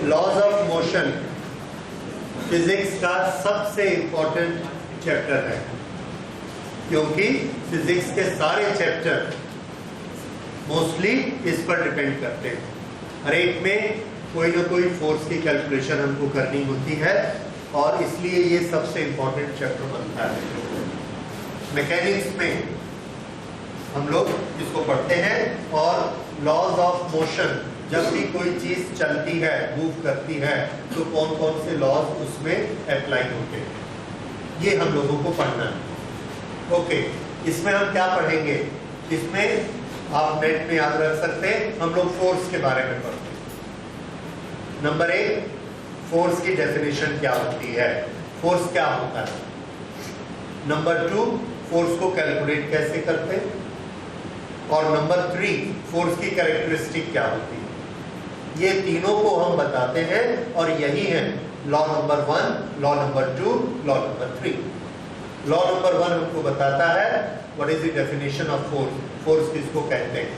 Laws of motion physics का सबसे important chapter है, क्योंकि फिजिक्स के सारे चैप्टर मोस्टली इस पर डिपेंड करते हैं। हर एक में कोई ना कोई फोर्स की कैलकुलेशन हमको करनी होती है और इसलिए ये सबसे इंपॉर्टेंट चैप्टर बनता है। मैकेनिक्स में हम लोग इसको पढ़ते हैं और लॉज ऑफ मोशन, जब भी कोई चीज चलती है, मूव करती है, तो कौन कौन से लॉज उसमें अप्लाई होते हैं, ये हम लोगों को पढ़ना है। ओके, इसमें हम क्या पढ़ेंगे? इसमें आप नेट में याद रख सकते हैं, हम लोग फोर्स के बारे में पढ़ते हैं। नंबर 1, फोर्स की डेफिनेशन क्या होती है, फोर्स क्या होता है। नंबर 2, फोर्स को कैलकुलेट कैसे करते हैं। और नंबर 3, फोर्स की कैरेक्टरिस्टिक क्या होती है। ये तीनों को हम बताते हैं और यही है law number 1, law number 2, law number 3। Law number 1 हमको बताता है what is the definition of force, force किसको कहते हैं।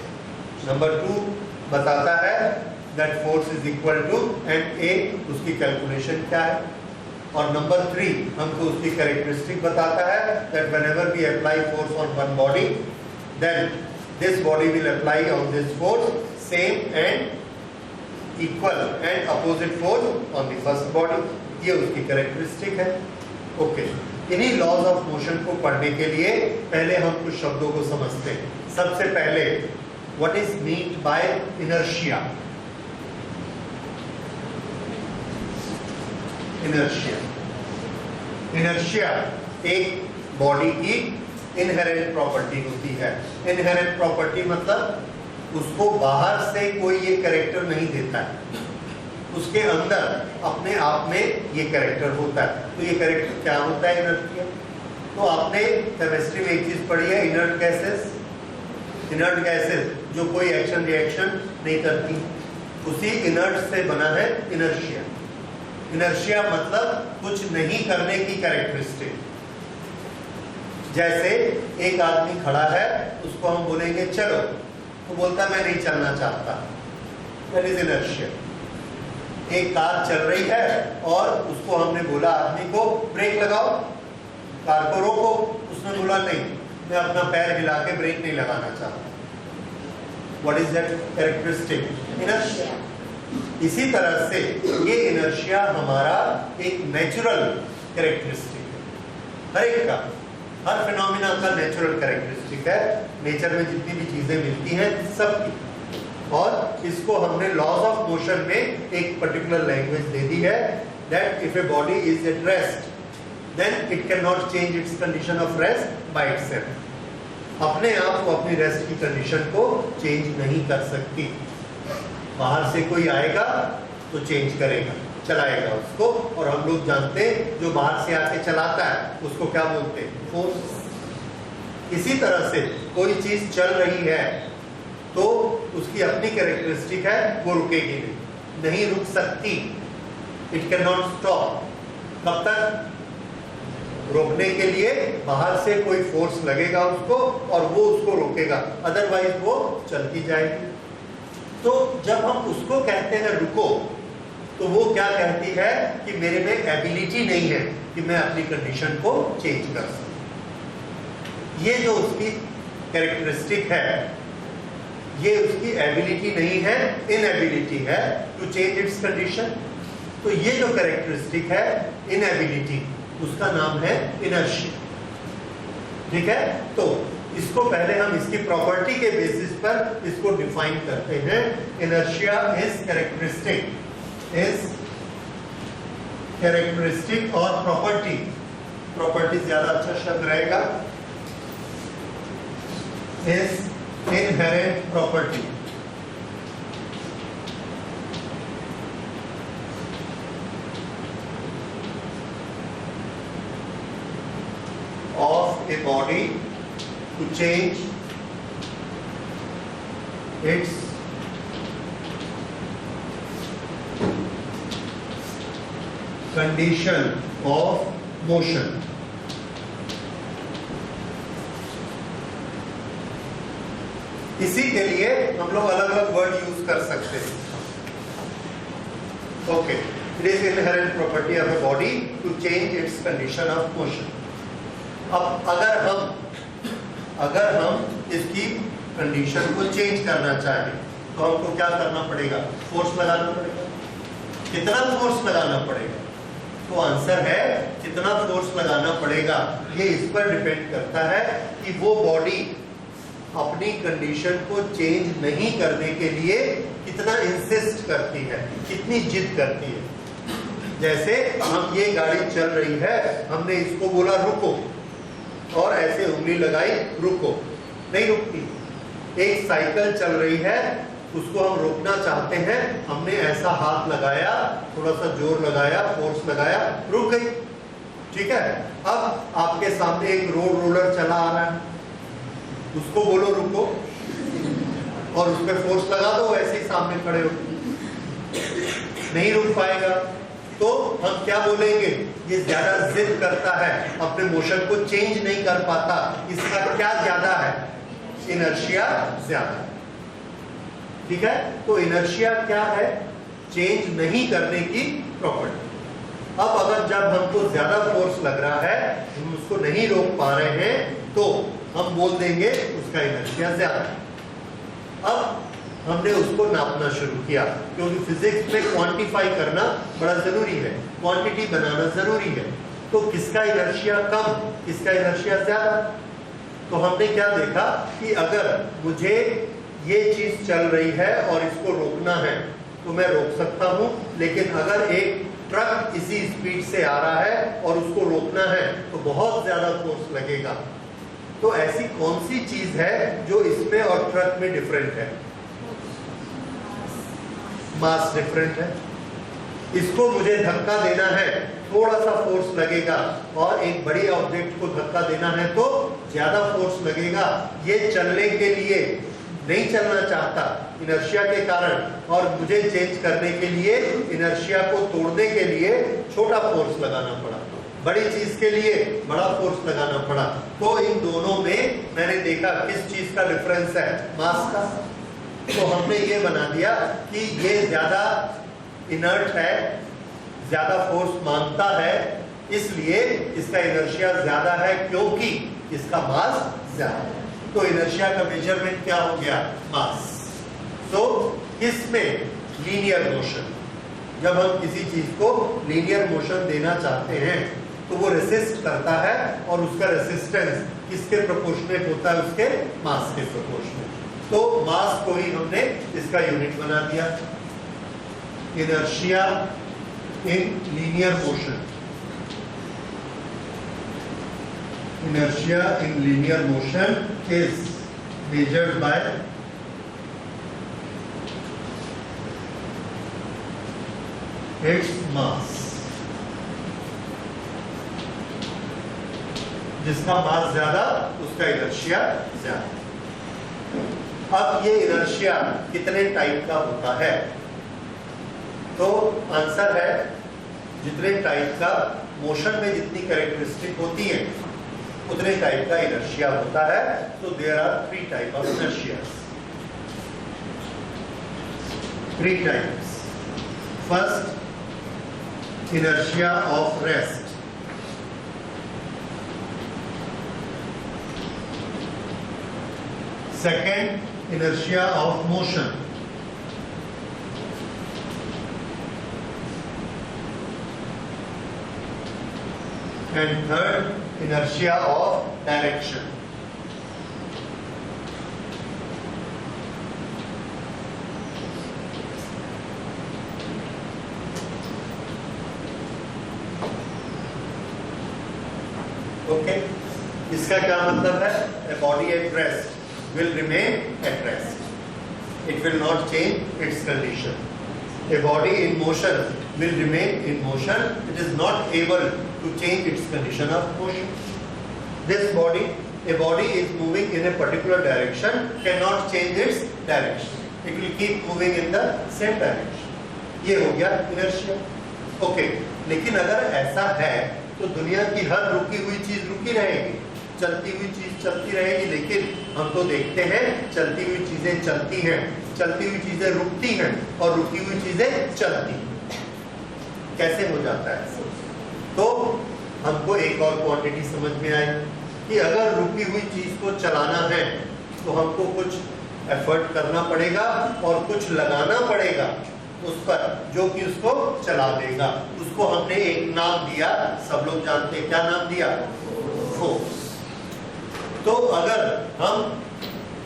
नंबर 2 बताता है that force is equal to ma, उसकी कैलकुलेशन क्या है। और नंबर 3 हमको उसकी कैरेक्टरिस्टिक बताता है that whenever we apply force on one body, then this body will apply on this force same and equal and opposite force on the first body. ये उसकी कैरेक्टरिस्टिक है। ओके, इन्हीं लॉज ऑफ मोशन को पढ़ने के लिए पहले हम कुछ शब्दों को समझते हैं। सबसे पहले what is meant by inertia. Inertia, inertia एक बॉडी की इनहेरेंट प्रॉपर्टी होती है। इनहेरेंट प्रॉपर्टी मतलब उसको बाहर से कोई ये कैरेक्टर नहीं देता है, उसके अंदर अपने आप में ये कैरेक्टर होता है। तो ये कैरेक्टर क्या होता है? इनर्शिया। तो आपने केमिस्ट्री में एक चीज पढ़ी है, इनर्ट गैसेस। इनर्ट गैसेस जो कोई एक्शन रिएक्शन नहीं करती, उसी इनर्ट से बना है इनर्शिया। इनर्शिया मतलब कुछ नहीं करने की कैरेक्टरिस्टिक। जैसे एक आदमी खड़ा है, उसको हम बोलेंगे चलो, तो बोलता मैं नहीं चलना चाहता, दैट इज इनर्शिया। एक कार चल रही है और उसको हमने बोला आदमी को ब्रेक लगाओ, कार को रोको, उसने बोला नहीं, मैं अपना पैर हिला के ब्रेक नहीं लगाना चाहता। What is that characteristic? Inertia. इसी तरह से ये इनर्शिया हमारा एक नेचुरल कैरेक्टरिस्टिक है। हर एक का, हर फिनोमिना का नेचुरल कैरेक्टरिस्टिक है। नेचर में जितनी भी चीजें मिलती हैं सबकी, और इसको हमने लॉज ऑफ मोशन में एक पर्टिकुलर लैंग्वेज दे दी है that if a body is at rest then it can not change its condition of rest by itself. अपने आप को अपनी रेस्ट की कंडीशन को चेंज नहीं कर सकती। बाहर से कोई आएगा तो चेंज करेगा, चलाएगा उसको, और हम लोग जानते हैं जो बाहर से आके चलाता है उसको क्या बोलते हैं? फोर्स। इसी तरह से कोई चीज चल रही है तो उसकी अपनी कैरेक्टरिस्टिक है, वो रुकेगी नहीं रुक सकती। It can not stop. कब तक? रोकने के लिए बाहर से कोई फोर्स लगेगा उसको और वो उसको रोकेगा, अदरवाइज वो चलती जाएगी। तो जब हम उसको कहते हैं रुको, तो वो क्या कहती है कि मेरे में एबिलिटी नहीं है कि मैं अपनी कंडीशन को चेंज कर सकूं। ये जो उसकी कैरेक्टरिस्टिक है, ये उसकी एबिलिटी नहीं है, इनएबिलिटी है टू चेंज इट्स कंडीशन। तो ये जो कैरेक्टरिस्टिक है, इनएबिलिटी, उसका नाम है इनर्शिया। ठीक है, तो इसको पहले हम इसकी प्रॉपर्टी के बेसिस पर इसको डिफाइन करते हैं। इनर्शिया इज कैरेक्टरिस्टिक और प्रॉपर्टी, प्रॉपर्टी ज्यादा अच्छा शब्द रहेगा, is inherent property of a body to change its condition of motion. इसी के लिए हम लोग अलग अलग वर्ड यूज कर सकते हैं। Okay, it is inherent property of a body to change its condition of motion. अब अगर हम इसकी कंडीशन को चेंज करना चाहें तो हमको क्या करना पड़ेगा? फोर्स लगाना पड़ेगा। कितना फोर्स लगाना पड़ेगा? तो आंसर है कितना फोर्स लगाना पड़ेगा ये इस पर डिपेंड करता है कि वो बॉडी अपनी कंडीशन को चेंज नहीं करने के लिए कितना इंसिस्ट करती है, कितनी जिद करती है। जैसे हम ये गाड़ी चल रही है, हमने इसको बोला रुको और ऐसे उंगली लगाई रुको, नहीं रुकती। एक साइकिल चल रही है, उसको हम रोकना चाहते हैं, हमने ऐसा हाथ लगाया, थोड़ा सा जोर लगाया, फोर्स लगाया, रुक गई। ठीक है, अब आपके सामने एक रोड रोलर चला आ रहा है, उसको बोलो रुको और उस पर फोर्स लगा दो, ऐसे ही सामने खड़े हो, नहीं रुक पाएगा। तो हम क्या बोलेंगे? ये ज्यादा जिद करता है, अपने मोशन को चेंज नहीं कर पाता। इसका क्या ज्यादा है? इनर्शिया ज्यादा। ठीक है, तो इनर्शिया क्या है? चेंज नहीं करने की प्रॉपर्टी। अब अगर जब हमको ज्यादा फोर्स लग रहा है, हम उसको नहीं रोक पा रहे हैं, तो हम बोल देंगे उसका इनर्शिया ज्यादा है। अब हमने उसको नापना शुरू किया, क्योंकि फिजिक्स में क्वांटिफाई करना बड़ा जरूरी है, क्वांटिटी बनाना जरूरी है। तो किसका इनर्शिया कम, किसका इनर्शिया ज्यादा? तो हमने क्या देखा कि अगर मुझे ये चीज चल रही है और इसको रोकना है तो मैं रोक सकता हूं, लेकिन अगर एक ट्रक इसी स्पीड से आ रहा है और उसको रोकना है तो बहुत ज्यादा फोर्स लगेगा। तो ऐसी कौन सी चीज है जो इसमें और ट्रक में डिफरेंट है? मास डिफरेंट है। इसको मुझे धक्का देना है, थोड़ा सा फोर्स लगेगा, और एक बड़ी ऑब्जेक्ट को धक्का देना है तो ज्यादा फोर्स लगेगा। ये चलने के लिए नहीं चलना चाहता इनर्शिया के कारण, और मुझे चेंज करने के लिए, इनर्शिया को तोड़ने के लिए छोटा फोर्स लगाना पड़ा, बड़ी चीज के लिए बड़ा फोर्स लगाना पड़ा। तो इन दोनों में मैंने देखा किस चीज का डिफरेंस है? मास का। तो हमने ये बना दिया कि ये ज्यादा इनर्ट है, ज्यादा फोर्स मांगता है, इसलिए इसका इनर्शिया ज्यादा है, क्योंकि इसका मास ज्यादा है। तो इनर्शिया का मेजरमेंट क्या हो गया? मास। तो इसमें लीनियर मोशन, जब हम किसी चीज को लीनियर मोशन देना चाहते हैं तो वो रेसिस्ट करता है, और उसका रेसिस्टेंस किसके प्रोपोर्शनेट होता है? उसके मास के प्रोपोर्शनेट। तो मास को ही हमने इसका यूनिट बना दिया। Inertia in linear motion, inertia in linear motion is measured by its mass। जिसका मास ज्यादा उसका इनर्शिया ज्यादा। अब ये इनर्शिया कितने टाइप का होता है? तो आंसर है जितने टाइप का मोशन में जितनी कैरेक्टरिस्टिक होती है उतने टाइप का इनर्शिया होता है। तो there are 3 type of inertia. 3 types. First, inertia of rest. Second, inertia of motion. And third, inertia of direction. Okay, इसका क्या मतलब है? A body at rest will remain at rest. It will not change its condition. A body in motion will remain in motion. It is not able to change its condition of motion. This body, a body is moving in a particular direction, cannot change its direction. It will keep moving in the same direction. ये हो गया inertia. Okay, लेकिन अगर ऐसा है तो दुनिया की हर रुकी हुई चीज रुकी रहेगी, चलती हुई चीज चलती रहेगी। लेकिन हम तो देखते हैं चलती हुई चीजें चलती हैं, चलती हुई चीजें रुकती हैं और रुकी हुई चीजें चलती हैं। कैसे हो जाता है? तो हमको एक और क्वांटिटी समझ में आई कि अगर रुकी हुई चीज को चलाना है तो हमको कुछ एफर्ट करना पड़ेगा और कुछ लगाना पड़ेगा उस पर, जो कि उसको चला देगा। उसको हमने एक नाम दिया, सब लोग जानते हैं, क्या नाम दिया? फोर्स। तो अगर हम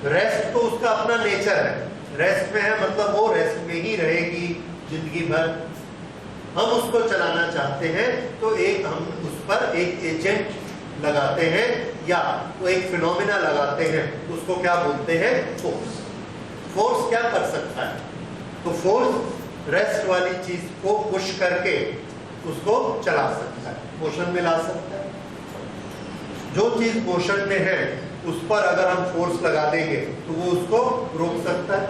रेस्ट, तो उसका अपना नेचर है, रेस्ट में है मतलब वो रेस्ट में ही रहेगी जिंदगी भर। हम उसको चलाना चाहते हैं तो एक हम उस पर एक एजेंट लगाते हैं या तो एक फिनोमेना लगाते हैं, उसको क्या बोलते हैं? फोर्स। फोर्स क्या कर सकता है? तो फोर्स रेस्ट वाली चीज को पुश करके उसको चला सकता है, मोशन में ला सकता है। जो चीज मोशन में है उस पर अगर हम फोर्स लगा देंगे तो वो उसको रोक सकता है।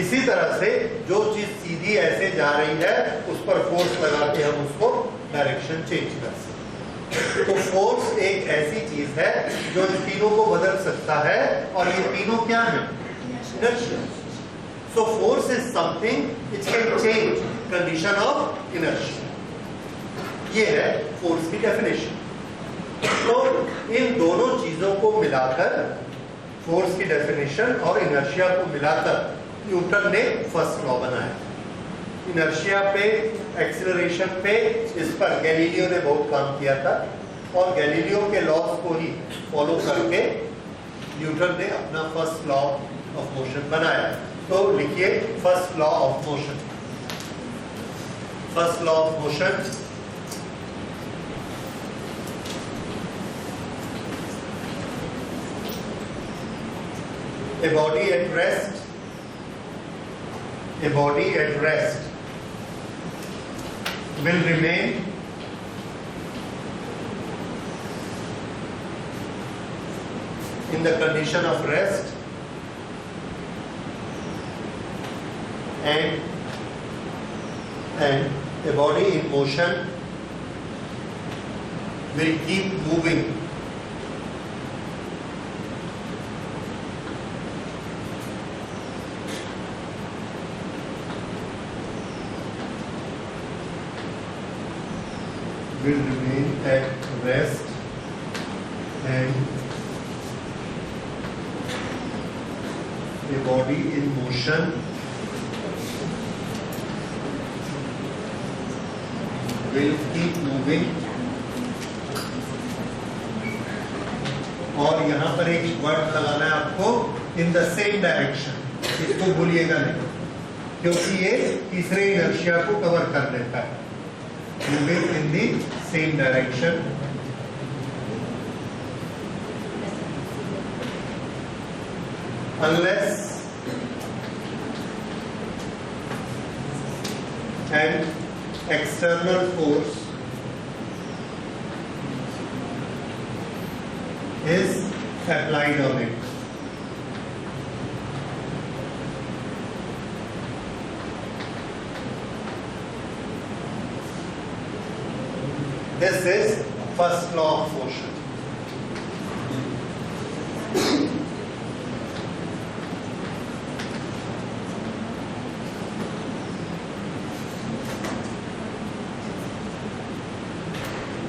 इसी तरह से जो चीज सीधी ऐसे जा रही है उस पर फोर्स लगा के हम उसको डायरेक्शन चेंज कर सकते हैं। तो फोर्स एक ऐसी चीज है जो इन तीनों को बदल सकता है, और ये तीनों क्या है? Inertia. So force is something which can change condition of inertia. ये है फोर्स की डेफिनेशन। तो इन दोनों चीजों को मिलाकर, फोर्स की डेफिनेशन और इनर्शिया को मिलाकर न्यूटन ने फर्स्ट लॉ बनाया। इनर्शिया पे, एक्सीलरेशन पे, इस पर गैलीलियो ने बहुत काम किया था, और गैलीलियो के लॉज को ही फॉलो करके न्यूटन ने अपना फर्स्ट लॉ ऑफ मोशन बनाया। तो लिखिए first law of motion. First law of motion, a body at rest will remain in the condition of rest and a body in motion will keep moving will remain at rest and a body in motion will keep moving। और यहाँ पर एक word लगाना है आपको, in the same direction. इसको भूलिएगा नहीं, क्योंकि ये तीसरे इनर्शिया को कवर कर लेता है। moving in the same direction unless an external force is applied on it. This is first law of motion.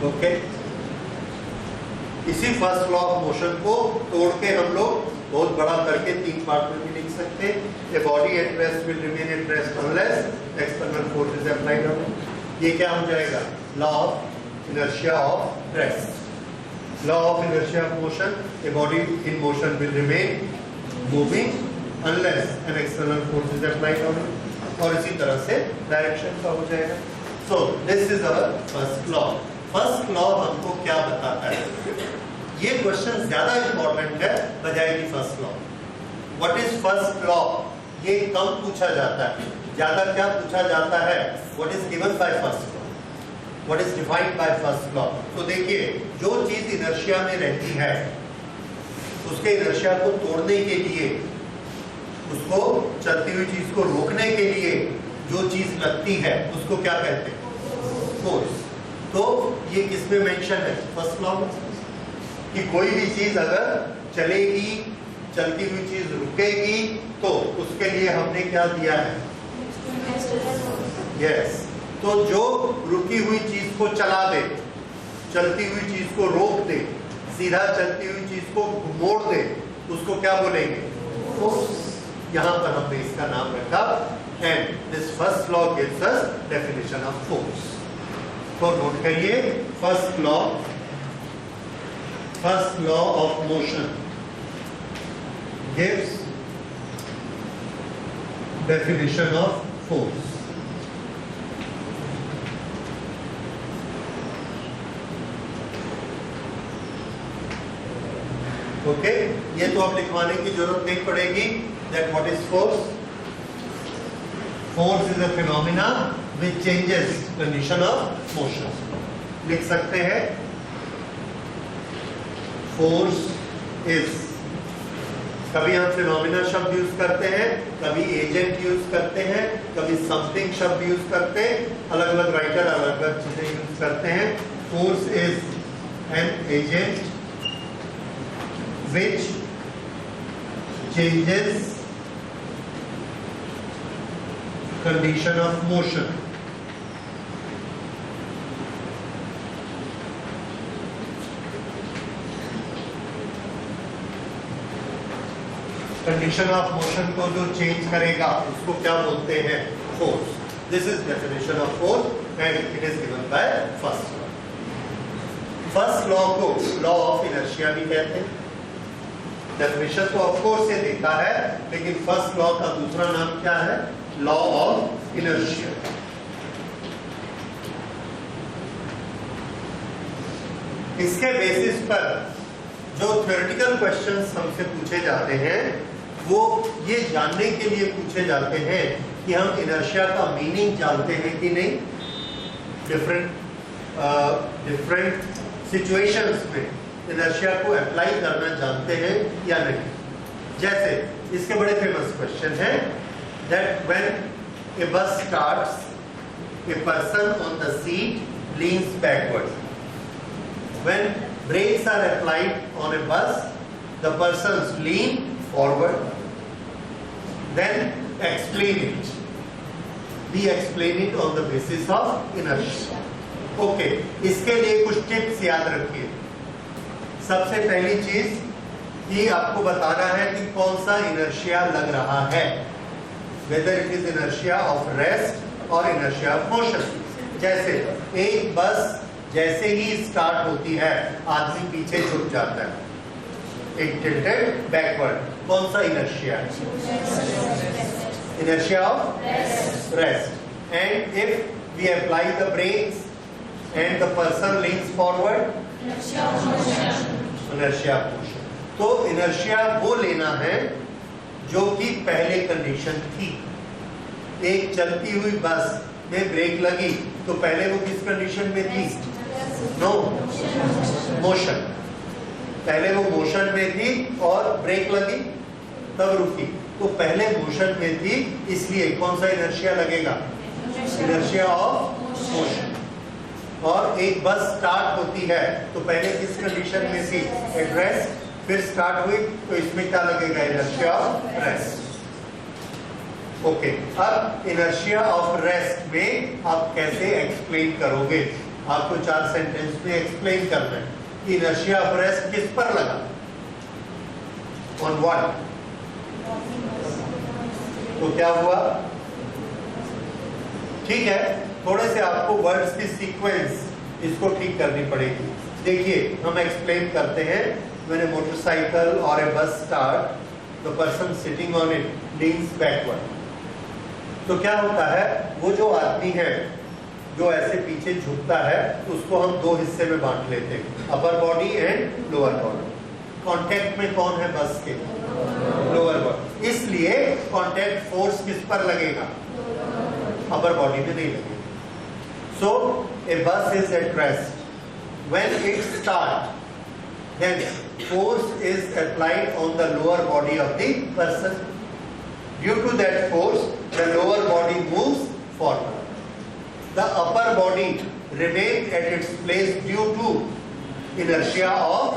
Okay, इसी फर्स्ट लॉ ऑफ मोशन को तोड़ के हम लोग बहुत बड़ा करके 3 पार्ट में भी लिख सकते हैं। A body at rest will remain at rest unless external force is applied on it. ये क्या हो जाएगा? Law of inertia of rest. Law of inertia of motion, a body in motion will remain moving unless an external force is applied on it. और इसी तरह से direction का हो जाएगा। So this is our first law. First law हमको क्या बताता है? ये क्वेश्चन ज्यादा इंपॉर्टेंट है बजाय की first law. What is first law? ये कम पूछा जाता है, ज्यादा क्या पूछा जाता है? What is given by first law? What is defined by first law? तो देखिए, जो चीज इनर्शिया में रहती है उसके इनर्शिया को तोड़ने के लिए, उसको चलती हुई चीज को रोकने के लिए जो चीज लगती है उसको क्या कहते हैं? फोर्स। तो ये किसमें मेंशन है? फर्स्ट लॉ में, कि कोई भी चीज अगर चलेगी, चलती हुई चीज रुकेगी, तो उसके लिए हमने क्या दिया है? यस, तो जो रुकी हुई चीज को चला दे, चलती हुई चीज को रोक दे, सीधा चलती हुई चीज को मोड़ दे, उसको क्या बोलेंगे? फोर्स। यहां पर हमने इसका नाम रखा and this first law gives us definition of force. तो नोट करिए, first law of motion gives definition of force. Okay, ये तो अब लिखवाने की जरूरत नहीं पड़ेगी। That what is force? Force is a phenomena which changes condition of motion. लिख सकते हैं force is, कभी हम फिनोमिना शब्द यूज करते हैं, कभी एजेंट यूज करते हैं, कभी समथिंग शब्द यूज करते हैं, अलग अलग राइटर अलग अलग चीजें यूज करते हैं। Force is an agent which changes condition of motion. Condition of motion को जो चेंज करेगा उसको क्या बोलते हैं? Force. This is definition of force and it is given by first law. First law को लॉ ऑफ इनर्शिया भी कहते हैं। डेफिनेशन तो ऑफ कोर्स ये देखा है, लेकिन फर्स्ट लॉ का दूसरा नाम क्या है? Law of inertia. इसके बेसिस पर जो थ्योरेटिकल क्वेश्चंस हमसे पूछे जाते हैं वो ये जानने के लिए पूछे जाते हैं कि हम इनर्शिया का मीनिंग जानते हैं कि नहीं, डिफरेंट सिचुएशंस में इनर्शिया को अप्लाई करना जानते हैं या नहीं। जैसे इसके बड़े फेमस क्वेश्चन हैं दैट व्हेन ए बस starts, a person on the seat leans backward. When brakes are applied on a bus, the persons lean forward. Then explain it. We explain it on the basis of inertia. Okay, इसके लिए कुछ tips याद रखिए। सबसे पहली चीज ये आपको बताना है कि कौन सा इनर्शिया लग रहा है, whether it is inertia of rest or inertia of motion। जैसे एक बस जैसे ही स्टार्ट होती है आदमी पीछे झुक जाता है, एक टिल्टेड बैकवर्ड। कौन सा इनर्शिया है? Inertia of rest. And if we apply the brakes and the person leans forward, inertia of motion. तो इनर्शिया वो लेना है जो कि पहले कंडीशन थी। एक चलती हुई बस में ब्रेक लगी तो पहले वो किस कंडीशन में थी? No, motion. पहले वो मोशन में थी और ब्रेक लगी तब रुकी, तो पहले मोशन में थी, इसलिए कौन सा इनर्शिया लगेगा? Inertia of motion. और एक बस स्टार्ट होती है तो पहले किस कंडीशन में थी? At rest. फिर स्टार्ट हुई तो इसमें क्या लगेगा? Inertia of rest. ओके, अब इनर्शिया ऑफ रेस्ट में आप कैसे एक्सप्लेन करोगे? आपको 4 सेंटेंस में एक्सप्लेन करना है कि इनर्शिया ऑफ रेस्ट किस पर लगा, ऑन व्हाट। तो क्या हुआ? ठीक है, थोड़े से आपको वर्ड्स की सीक्वेंस इसको ठीक करनी पड़ेगी। देखिए, हम एक्सप्लेन करते हैं व्हेन ए मोटरसाइकिल और ए बस start, the person sitting on it leans backward. तो क्या होता है, वो जो आदमी है जो ऐसे पीछे झुकता है उसको हम 2 हिस्से में बांट लेते हैं, upper body and lower body. Contact में कौन है बस के? Lower body. इसलिए कांटेक्ट फोर्स किस पर लगेगा? अपर बॉडी में नहीं लगेगा। So a bus is at rest. When it start then force is applied on the lower body of the person. Due to that force, the lower body moves forward. The upper body remains at its place due to inertia of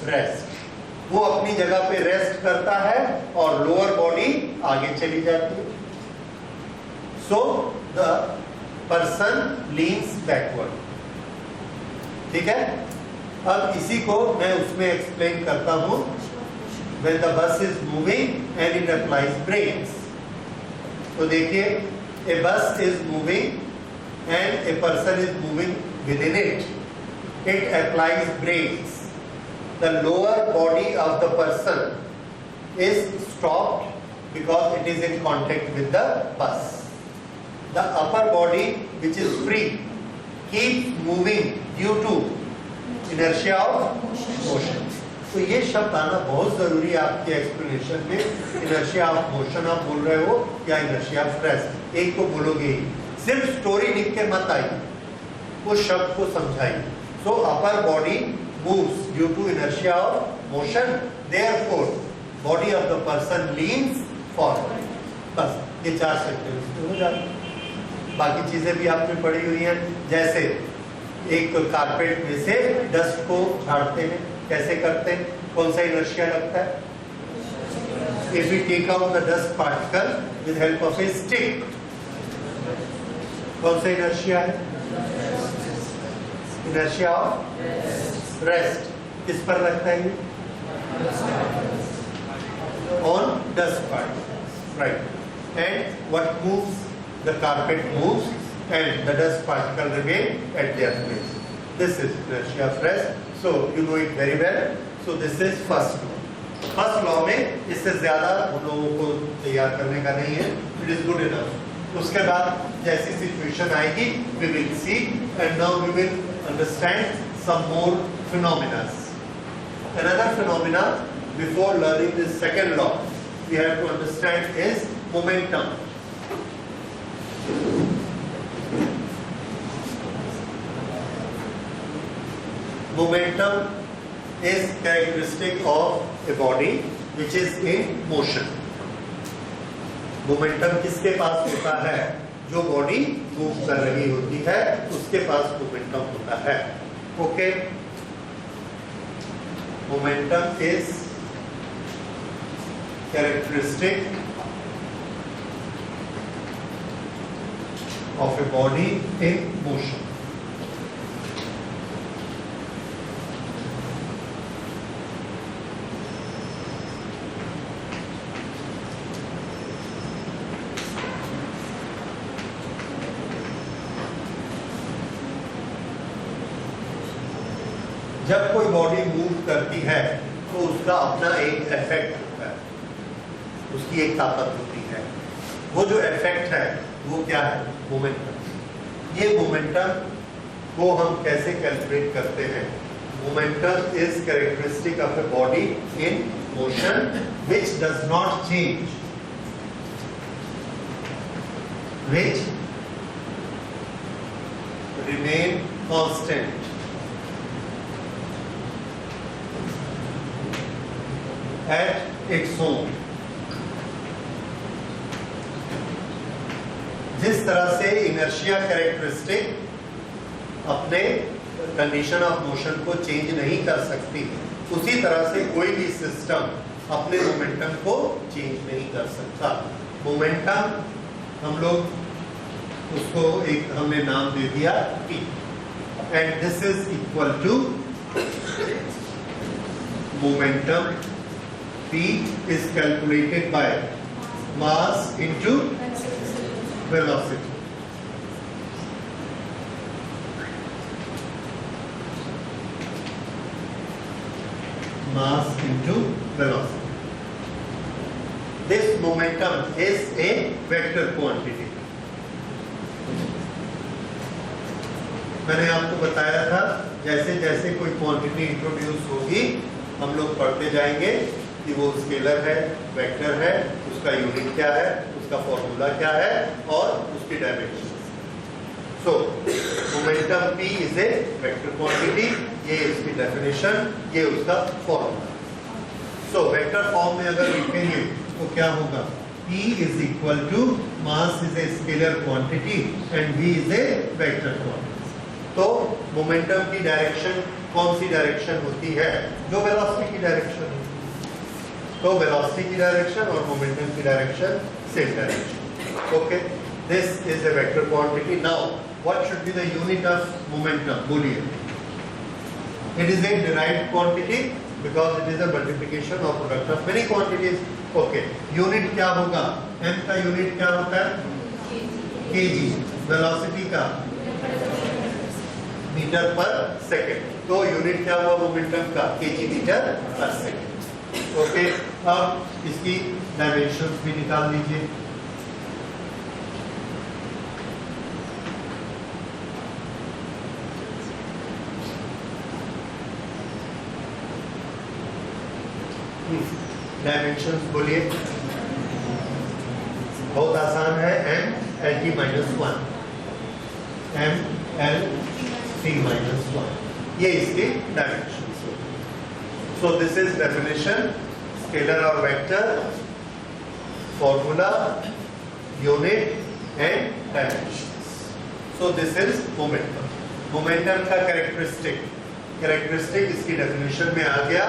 rest. वो अपनी जगह पे rest करता है और lower body आगे चली जाती है। So the person leans backward. ठीक है, अब इसी को मैं उसमें एक्सप्लेन करता हूं। When the bus is moving and it applies brakes, तो देखिए a bus is moving and a person is moving within it. It applies brakes. The lower body of the person is stopped because it is in contact with the bus. The upper body, which is free, keeps moving due to inertia of motion. तो ये शब्द आना बहुत जरूरी है आपके explanation में। Inertia of motion आप बोल रहे हो या इनर्शिया ऑफ स्ट्रेस, एक को बोलोगे ही, सिर्फ स्टोरी लिख के मत आइए, उस शब्द को समझाइए। So upper body moves due to inertia of motion, therefore body of the person leans forward. बस ये 4 सेंटेंस हो जाते। बाकी चीजें भी आपने पढ़ी हुई हैं, जैसे एक कारपेट में से डस्ट को झाड़ते हैं, कैसे करते हैं, कौन सा इनर्शिया लगता है? If we take out the dust particle with help of a stick, कौन सा इनर्शिया है? Inertia of rest. किस पर लगता है ये? On dust particles, right? And what moves? The carpet moves and the dust particle remain at their place. This is inertia of rest. So you know it very well. So this is first law. First law में इससे ज्यादा उन लोगों को तैयार करने का नहीं है. It is good enough. उसके बाद जैसी सिचुएशन आएगी we will see, and now we will understand some more phenomena. Another phenomena before learning this second law we have to understand is momentum. Momentum is characteristic of a body which is in motion. Momentum किसके पास होता है? जो body move कर रही होती है उसके पास momentum होता है. Okay, momentum is characteristic of a body in motion. जब कोई बॉडी मूव करती है तो उसका अपना एक इफेक्ट होता है, उसकी एक ताकत होती है. वो जो इफेक्ट है वो क्या है? मोमेंटम. ये मोमेंटम को हम कैसे कैलकुलेट करते हैं? Momentum is characteristic of a body in motion which does not change, which remain constant at its own. जिस तरह से इनर्शिया कैरेक्टरिस्टिक अपने कंडीशन ऑफ मोशन को चेंज नहीं कर सकती, उसी तरह से कोई भी सिस्टम अपने मोमेंटम को चेंज नहीं कर सकता. मोमेंटम हम लोग उसको एक हमने नाम दे दिया P, and this is equal to momentum. P is calculated by mass into velocity. Mass into velocity. This momentum is a vector quantity. मैंने आपको बताया था जैसे जैसे कोई क्वांटिटी इंट्रोड्यूस होगी हम लोग पढ़ते जाएंगे कि वो स्केलर है, वेक्टर है, उसका यूनिट क्या है, उसका फॉर्मूला क्या है और उसकी dimension. So momentum P is a vector quantity. ये इसकी डेफिनेशन, ये उसका फॉर्मूला. सो वेक्टर फॉर्म में अगर लिखेंगे तो क्या होगा? P is equal to mass is a scalar quantity and V is a vector quantity. तो मोमेंटम की डायरेक्शन कौन सी डायरेक्शन होती है? जो वेलोसिटी की डायरेक्शन होती है. तो वेलोसिटी की डायरेक्शन और मोमेंटम की direction same direction. Okay, This is a vector quantity. Now, what should be the unit of momentum? बोलिए. It is a derived quantity because it is a multiplication or product of many quantities. Okay. Unit क्या होगा? M का unit क्या होता है? kg. Velocity का metre पर second. तो यूनिट क्या हुआ मोमेंटम का? kg मीटर पर सेकेंड. ओके. अब इसकी डायमेंशंस भी निकाल लीजिए. डायमेंशंस बोलिए. बहुत आसान है. m l t minus 1, m l t minus 1, ये इसके dimensions. So this is definition. Scalar और vector, formula, unit and dimensions. So this is momentum. Momentum का कैरेक्टरिस्टिक इसकी डेफिनेशन में आ गया.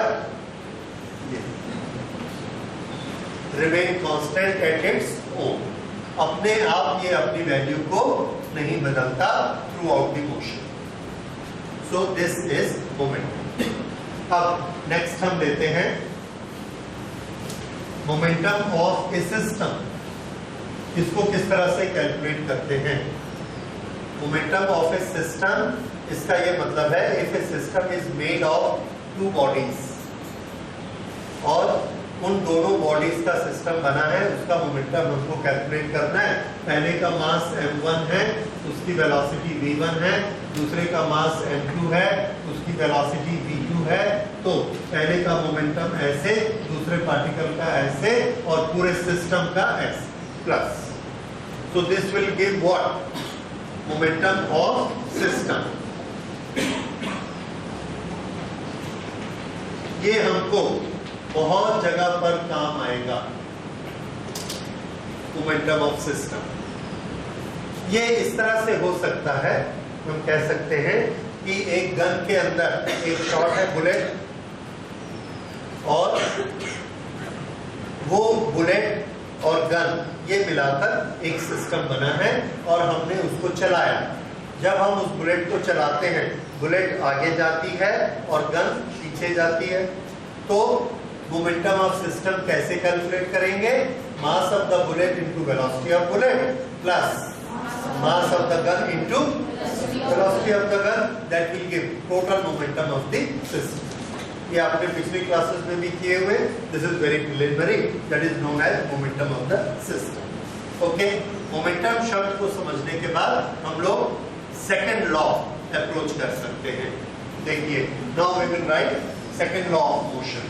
Remain constant at its own. अपने आप ये अपनी वैल्यू को नहीं बदलता throughout the motion. So this is momentum. अब नेक्स्ट हम लेते हैं मोमेंटम ऑफ ए सिस्टम. इसको किस तरह से कैलकुलेट करते हैं? मोमेंटम ऑफ ए सिस्टम, इसका ये मतलब है if A system is made of two bodies और उन दोनों बॉडीज का सिस्टम बना है, उसका मोमेंटम हमको कैलकुलेट करना है. पहले का मास m1 है, उसकी वेलोसिटी v1 है. दूसरे का मास m2 है, उसकी वेलोसिटी v2 है. तो पहले का मोमेंटम ऐसे, दूसरे पार्टिकल का ऐसे और पूरे सिस्टम का ऐसे plus. So this will give what? Momentum of system. ये हमको बहुत जगह पर काम आएगा. मोमेंटम ऑफ सिस्टम ये इस तरह से हो सकता है. हम कह सकते हैं कि एक गन के अंदर एक शॉट है, बुलेट, और वो बुलेट और गन ये मिलाकर एक सिस्टम बना है और हमने उसको चलाया. जब हम उस बुलेट को चलाते हैं, बुलेट आगे जाती है और गन पीछे जाती है. तो मोमेंटम ऑफ सिस्टम कैसे कैलकुलेट करेंगे? Mass of the bullet into velocity of bullet plus mass of the gun into velocity of the gun. That will give total momentum of the system. ये आपने पिछली classes में भी किए हुए. This is very preliminary. That is known as momentum of the system. Okay. Momentum शब्द को समझने के बाद हम लोग सेकंड लॉ अप्रोच कर सकते हैं. देखिए, now we will write second law of motion.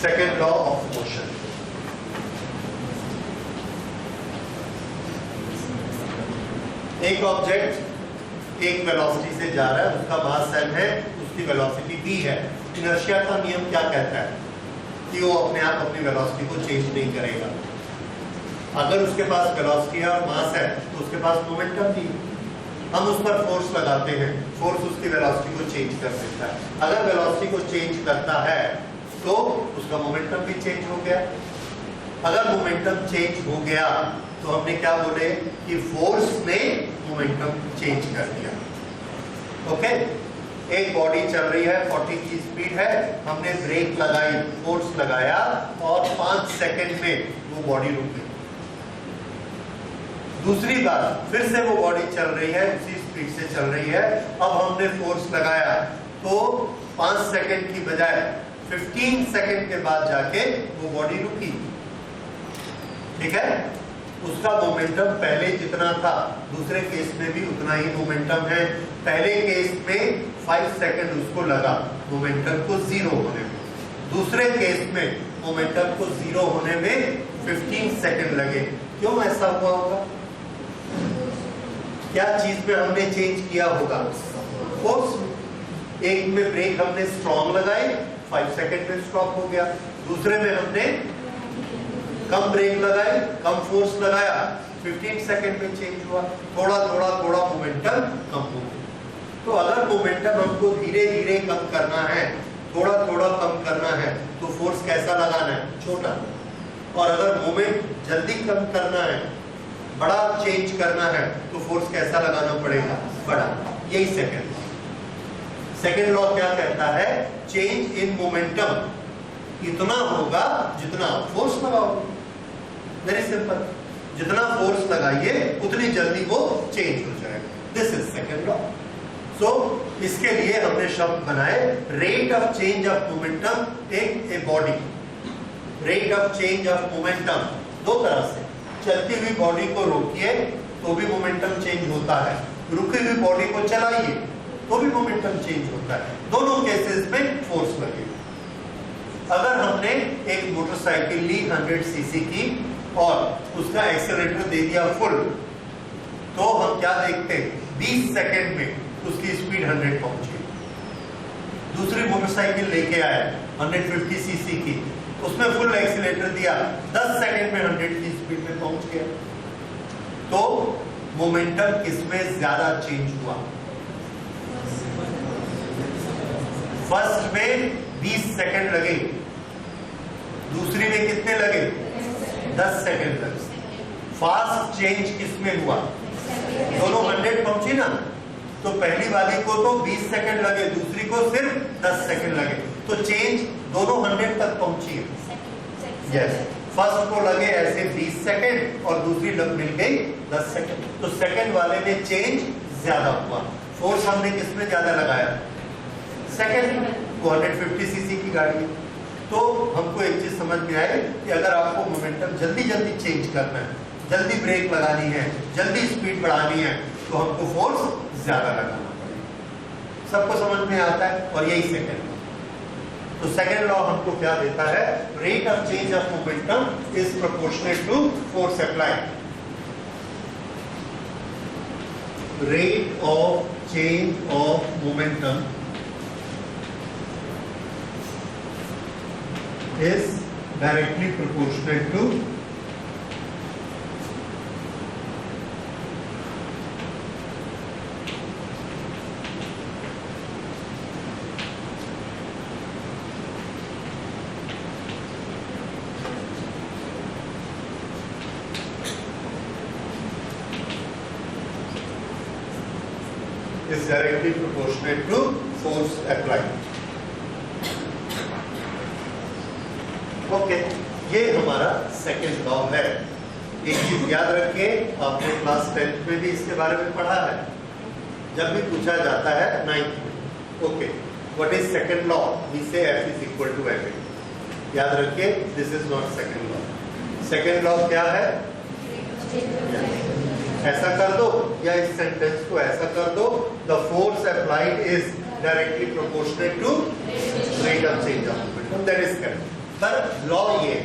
Second law of motion. एक ऑब्जेक्ट एक वेलोसिटी से जा रहा है, उसका मास m है, उसकी वेलोसिटी v है. इनर्शिया का नियम क्या कहता है? कि वो अपने आप अपनी वेलोसिटी को चेंज नहीं करेगा. अगर उसके पास वेलोसिटी है और मास है तो उसके पास मोमेंटम भी. हम उस पर फोर्स लगाते हैं, फोर्स उसकी वेलोसिटी को चेंज कर देता है. अगर वेलोसिटी को चेंज करता है तो उसका मोमेंटम भी चेंज हो गया. अगर मोमेंटम चेंज हो गया तो हमने क्या बोले कि फोर्स ने मोमेंटम चेंज कर दिया. ओके. एक बॉडी चल रही है, 40 की स्पीड है, हमने ब्रेक लगाई, फोर्स लगाया और 5 सेकंड में वो बॉडी रुक गई. दूसरी बार फिर से वो बॉडी चल रही है, उसी स्पीड से चल रही है. अब हमने फोर्स लगाया तो 5 सेकंड की बजाय 15 सेकंड के बाद जाके वो बॉडी रुकी. ठीक है. उसका मोमेंटम पहले जितना था दूसरे केस में भी उतना ही मोमेंटम है. पहले केस में 5 सेकंड उसको लगा मोमेंटम को जीरो होने में. दूसरे केस में मोमेंटम को जीरो होने में 15 सेकंड लगे. क्यों ऐसा हुआ होगा? क्या चीज में हमने चेंज किया होगा? फोर्स. एक में ब्रेक हमने स्ट्रॉन्ग लगाई, 5 सेकंड में स्टॉप हो गया. दूसरे में हमने कम ब्रेक लगाई, कम फोर्स लगाया, 15 सेकंड में चेंज हुआ. थोड़ा थोड़ा थोड़ा मोमेंटम कम हो गया. तो अगर मोमेंटम हमको धीरे धीरे कम करना है, थोड़ा थोड़ा कम करना है, तो फोर्स कैसा लगाना है? छोटा। और अगर मोमेंट जल्दी कम करना है, बड़ा चेंज करना है, तो फोर्स कैसा लगाना पड़ेगा? बड़ा। यही सेकंड लॉ क्या कहता है? चेंज इन मोमेंटम इतना होगा जितना आप फोर्स लगाओगे। वेरी सिंपल, जितना फोर्स लगाइए उतनी जल्दी वो चेंज हो जाएगा। This is second law. So इसके लिए हमने शब्द बनाए rate of change of momentum in a body. Rate of change of momentum दो तरह से, चलती हुई बॉडी को रोकिए तो भी मोमेंटम चेंज होता है, रुकी हुई बॉडी को चलाइए तो भी मोमेंटम चेंज होता है। दोनों केसेस में फोर्स लगेगा। अगर हमने एक मोटरसाइकिल ली 100 सीसी की और उसका एक्सेलरेटर दे दिया फुल, तो हम क्या देखते हैं? 20 सेकंड में उसकी स्पीड 100 पहुंची। दूसरी मोटरसाइकिल लेके आए 150 सीसी की, उसमें फुल एक्सीलेटर दिया, 10 सेकंड में 100 की स्पीड में पहुंच गया। तो मोमेंटम किसमें ज्यादा चेंज हुआ? फर्स्ट में 20 सेकंड लगे, दूसरी में कितने लगे? 10 सेकंड लगे। फास्ट चेंज किसमें हुआ? दोनों 100 पहुंची ना, तो पहली वाली को तो 20 सेकंड लगे, दूसरी को सिर्फ 10 सेकंड लगे, तो चेंज दोनों 100 तक पहुंची है। यस, फर्स्ट को लगे ऐसे 20 सेकंड और दूसरी मिल गई 10 सेकंड, तो सेकंड वाले में चेंज ज्यादा हुआ। फोर्स हमने किसमें ज्यादा लगाया? सेकंड को। 150 सीसी की गाड़ी। तो हमको एक चीज समझ में आई कि अगर आपको मोमेंटम जल्दी जल्दी चेंज करना है, जल्दी ब्रेक लगानी है, जल्दी स्पीड बढ़ानी है, तो हमको फोर्स ज्यादा लगाना पड़ेगा। सबको समझ में आता है? और यही सेकंड लॉ। तो सेकंड लॉ हमको क्या देता है? Rate of change of momentum is proportional to force applied. Rate of change of momentum is directly proportional to force applied. Okay, ये हमारा सेकेंड लॉ है। एक चीज याद रखिए, आपने क्लास 10th में भी इसके बारे में पढ़ा है, जब भी पूछा जाता है 9th में। Okay, what is second law? We say F is equal to F। याद रखिए, this is not second law. Second law क्या है? ऐसा कर दो या इस सेंटेंस को ऐसा कर दो, the force applied is directly proportional to rate of change of momentum. That is correct. पर लॉ ये,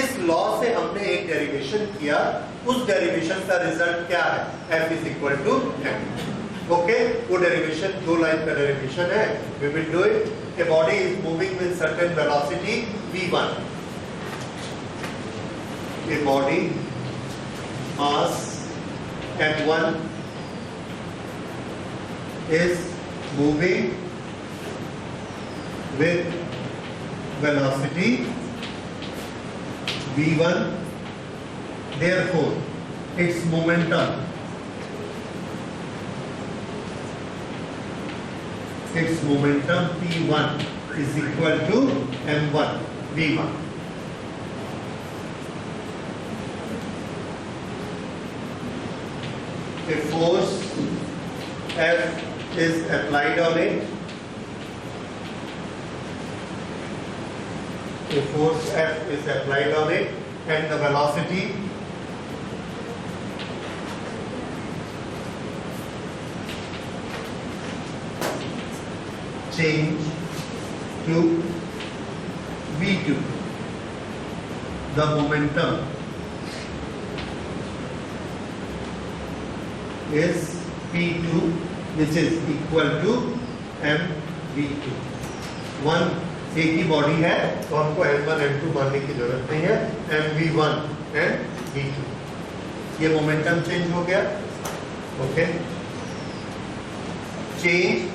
इस लॉ से हमने एक डेरिवेशन किया, उस डेरिवेशन का रिजल्ट क्या है? F is equal to M। Okay, वो डेरिवेशन 2 लाइन का डेरिवेशन है। We will do it. A body is moving with certain velocity v1। A body mass m1 is moving with velocity v1, therefore its momentum p1 is equal to m1 v1. A force F is applied on it. A force F is applied on it, and the velocity change to v2. The momentum is p2, which is equal to mv2. One एक ही body है तो हमको m1 m2 मानने की जरूरत नहीं है, mv1 and v2। ये मोमेंटम चेंज हो गया। Okay, change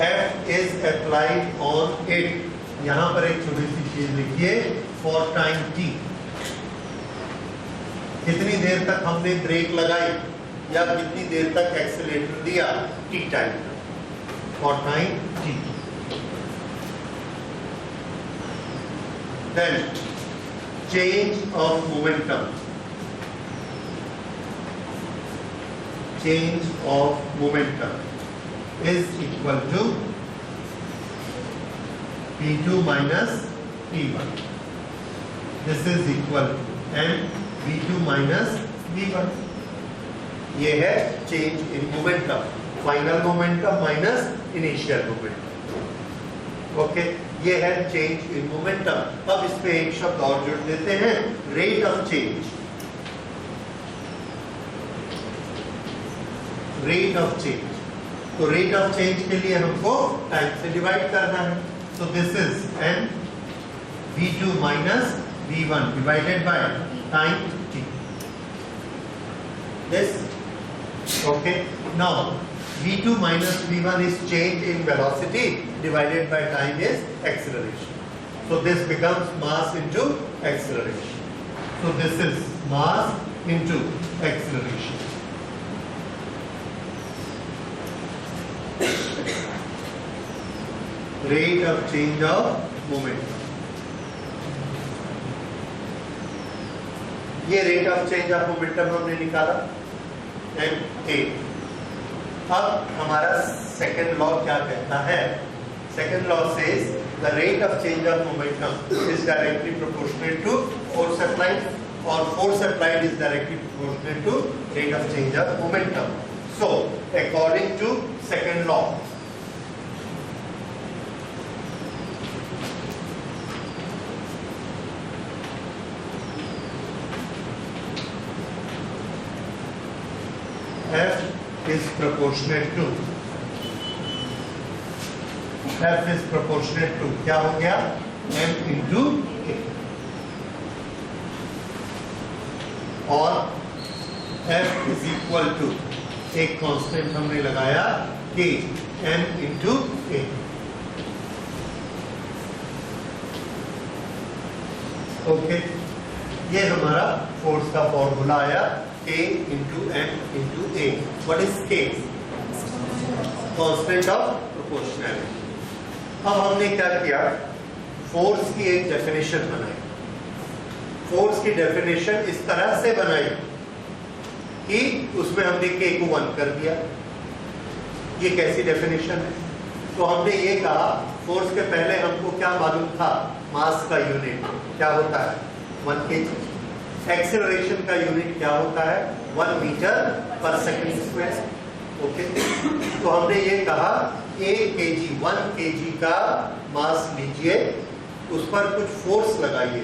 F is applied on it. यहां पर एक छोटी सी चीज लिखिए, for time t. कितनी देर तक हमने ब्रेक लगाई या कितनी देर तक एक्सीलरेटर दिया, t time, for time t. Then change of momentum. Change of momentum is equal to P2 minus P1. This is equal to and V2 minus V1. ये है change in momentum. Final momentum minus initial momentum. Okay, ये है change in momentum. अब इसमें एक शब्द और जोड़ देते हैं, rate of change. Rate of change. तो रेट ऑफ चेंज के लिए हमको टाइम से डिवाइड करना है, तो this is n v2 minus v1 divided by time t. This okay. Now v2 minus v1 is change in velocity divided by time is acceleration. So this becomes mass into acceleration. So this is mass into acceleration. Rate of change of momentum. ये rate of change of momentum हमने निकाला ma. अब हमारा second law क्या कहता है? Second law says the rate of change of momentum is directly proportional to force applied, और force applied is directly proportional to rate of change of momentum. So according to second law, F is proportionate to क्या हो गया? M into K. और F is equal to एक constant हमने लगाया K, M into A. Okay, ये हमारा force का फॉर्मूला आया, K into M into A. What is K? Constant of proportionality. अब हमने क्या किया? फोर्स की एक डेफिनेशन बनाई. फोर्स की डेफिनेशन इस तरह से बनाई कि उसमें हमने K को 1 कर दिया. ये कैसी डेफिनेशन है? तो हमने ये कहा, फोर्स के पहले हमको क्या मालूम था? मास का यूनिट क्या होता है? 1 kg. एक्सेलरेशन का यूनिट क्या होता है? 1 metre per second square. Okay, तो हमने ये कहा 1 kg का मास लीजिए, उस पर कुछ फोर्स लगाइए,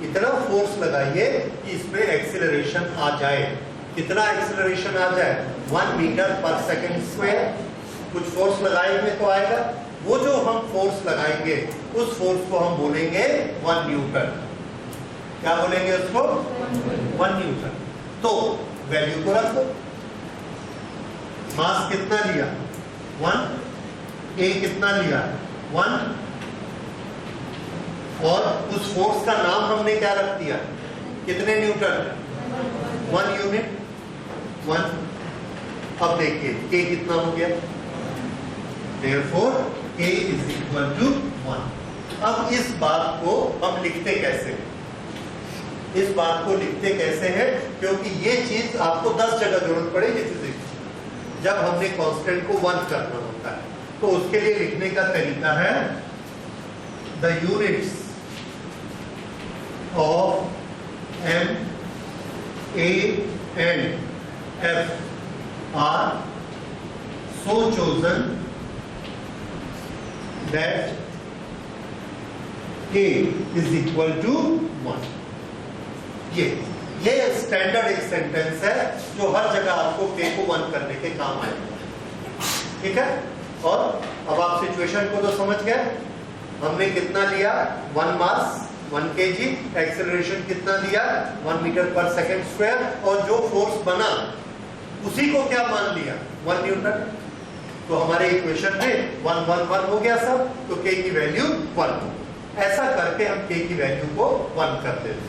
इतना फोर्स लगाइए कि इसमें एक्सेलरेशन आ जाए. कितना एक्सेलरेशन आ जाए? 1 मीटर पर सेकंड स्क्वायर. कुछ फोर्स लगाएंगे तो आएगा. वो जो हम फोर्स लगाएंगे उस फोर्स को हम बोलेंगे 1 न्यूटन. क्या बोलेंगे उसको? 1 न्यूटन. तो वैल्यू को रख दो. मास कितना लिया? 1. A कितना लिया? 1. और उस फोर्स का नाम हमने क्या रख दिया? कितने न्यूटन? 1 यूनिट. 1. अब देखिए K कितना हो गया? Therefore K is equal to 1. अब इस बात को हम लिखते कैसे हैं? इस बात को लिखते कैसे हैं? क्योंकि ये चीज आपको 10 जगह जरूरत पड़ेगी फिजिक्स, जब हमने कांस्टेंट को 1 करना होता है. तो उसके लिए लिखने का तरीका है, the units of M, A and F are so chosen that K is equal to 1. ये स्टैंडर्ड एक सेंटेंस है जो हर जगह आपको K को 1 करने के काम आएगा. ठीक है? और अब आप सिचुएशन को तो समझ गए. हमने कितना लिया? 1 मास, 1 kg. एक्सेलरेशन कितना दिया? 1 मीटर पर सेकंड स्क्वायर. और जो फोर्स बना उसी को क्या मान लिया 1 न्यूटन। तो हमारे इक्वेशन में 1 1 1 हो गया सब, तो k की वैल्यू 1। ऐसा करके हम k की वैल्यू को 1 कर देते।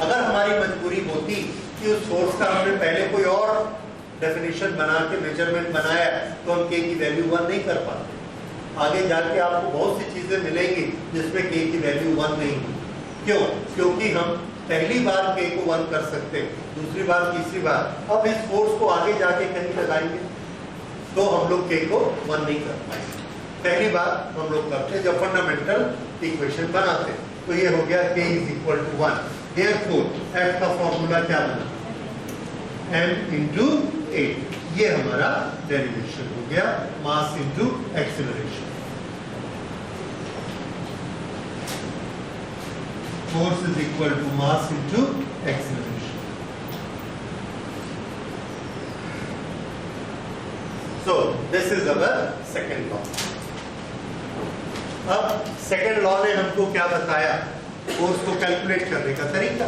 अगर हमारी मजबूरी होती कि उस फोर्स का हमने पहले कोई और डेफिनेशन बना के मेजरमेंट बनाया तो हम k की वैल्यू 1 नहीं कर पाते। आगे जाके आपको बहुत सी चीजें मिलेंगी जिसमें k की वैल्यू 1 नहीं है। क्यों? क्योंकि हम पहली बार k को 1 कर सकते, दूसरी बार, तीसरी बार। अब इस फोर्स को आगे जाके कहीं लगाएंगे तो हम लोग k को 1 नहीं कर पाएंगे। पहली बार हम लोग करते जब फंडामेंटल इक्वेशन बनाते। तो ये हो गया k = 1। Therefore f का फॉर्मूला क्या बना? m × 8। ये हमारा डेरिवेशन हो गया, मास × acceleration. Force is equal to mass into acceleration. So this is our second law. अब सेकेंड लॉ ने हमको क्या बताया? फोर्स को कैलकुलेट करने का तरीका।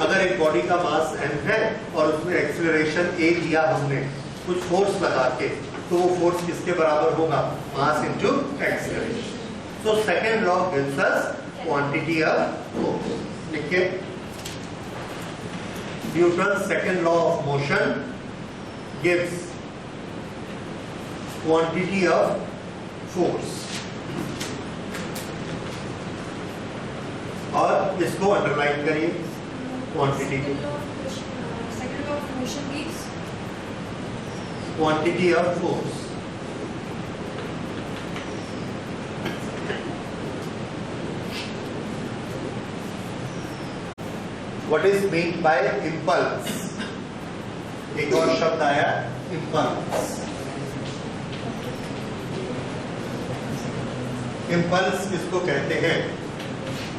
अगर एक बॉडी का मास m है और उसमें एक्सीलरेशन a लिया हमने कुछ फोर्स लगा के, तो वो फोर्स किसके बराबर होगा? मास into acceleration. So second law gives us quantity of force. लिखिए, Newton's second law of motion gives quantity of force. और इसको अंडरलाइन करिए, क्वांटिटी की। Second law of motion gives quantity of force. What is meant by impulse? एक और शब्द आया, impulse. Impulse किसको कहते हैं?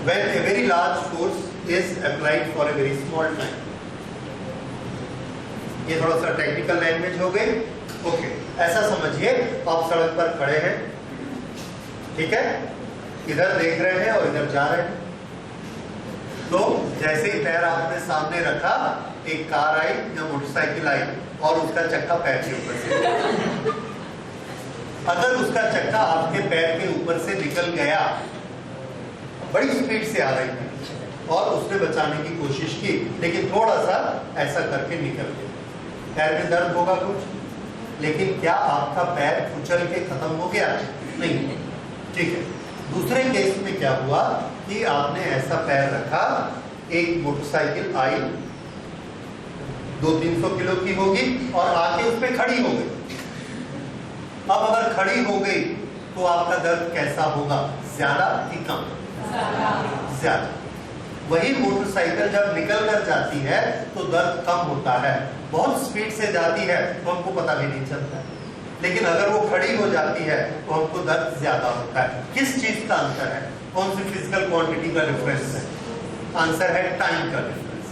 When a very large force is applied for a very small time. ये थोड़ा सा टेक्निकल लैंग्वेज हो गई। ओके, ऐसा समझिए आप सड़क पर खड़े हैं, ठीक है, इधर देख रहे हैं और इधर जा रहे हैं। तो जैसे ही पैर आपने सामने रखा, एक कार आई या मोटरसाइकिल आई और उसका चक्का पैर के ऊपर से, अगर उसका चक्का आपके पैर के ऊपर से निकल गया, बड़ी स्पीड से आ रही थी और उसने बचाने की कोशिश की, लेकिन थोड़ा सा ऐसा करके निकल गया, पैर में दर्द होगा कुछ, लेकिन क्या आपका पैर कुचल के खत्म हो गया? नहीं, ठीक है। दूसरे केस में क्या हुआ कि आपने ऐसा पैर रखा, एक मोटरसाइकिल आई 200-300 किलो की होगी और आके उस पर खड़ी हो गई। अब अगर खड़ी हो गई तो आपका दर्द कैसा होगा? ज्यादा कि कम? ज्यादा। वही मोटरसाइकिल जब निकल कर जाती है तो दर्द कम होता है, बहुत स्पीड से जाती है तो हमको पता भी नहीं चलता, लेकिन अगर वो खड़ी हो जाती है तो हमको दर्द ज्यादा होता है। किस चीज का अंतर है? कौन सी फिजिकल क्वांटिटी का डिफरेंस है? आंसर है टाइम का डिफरेंस।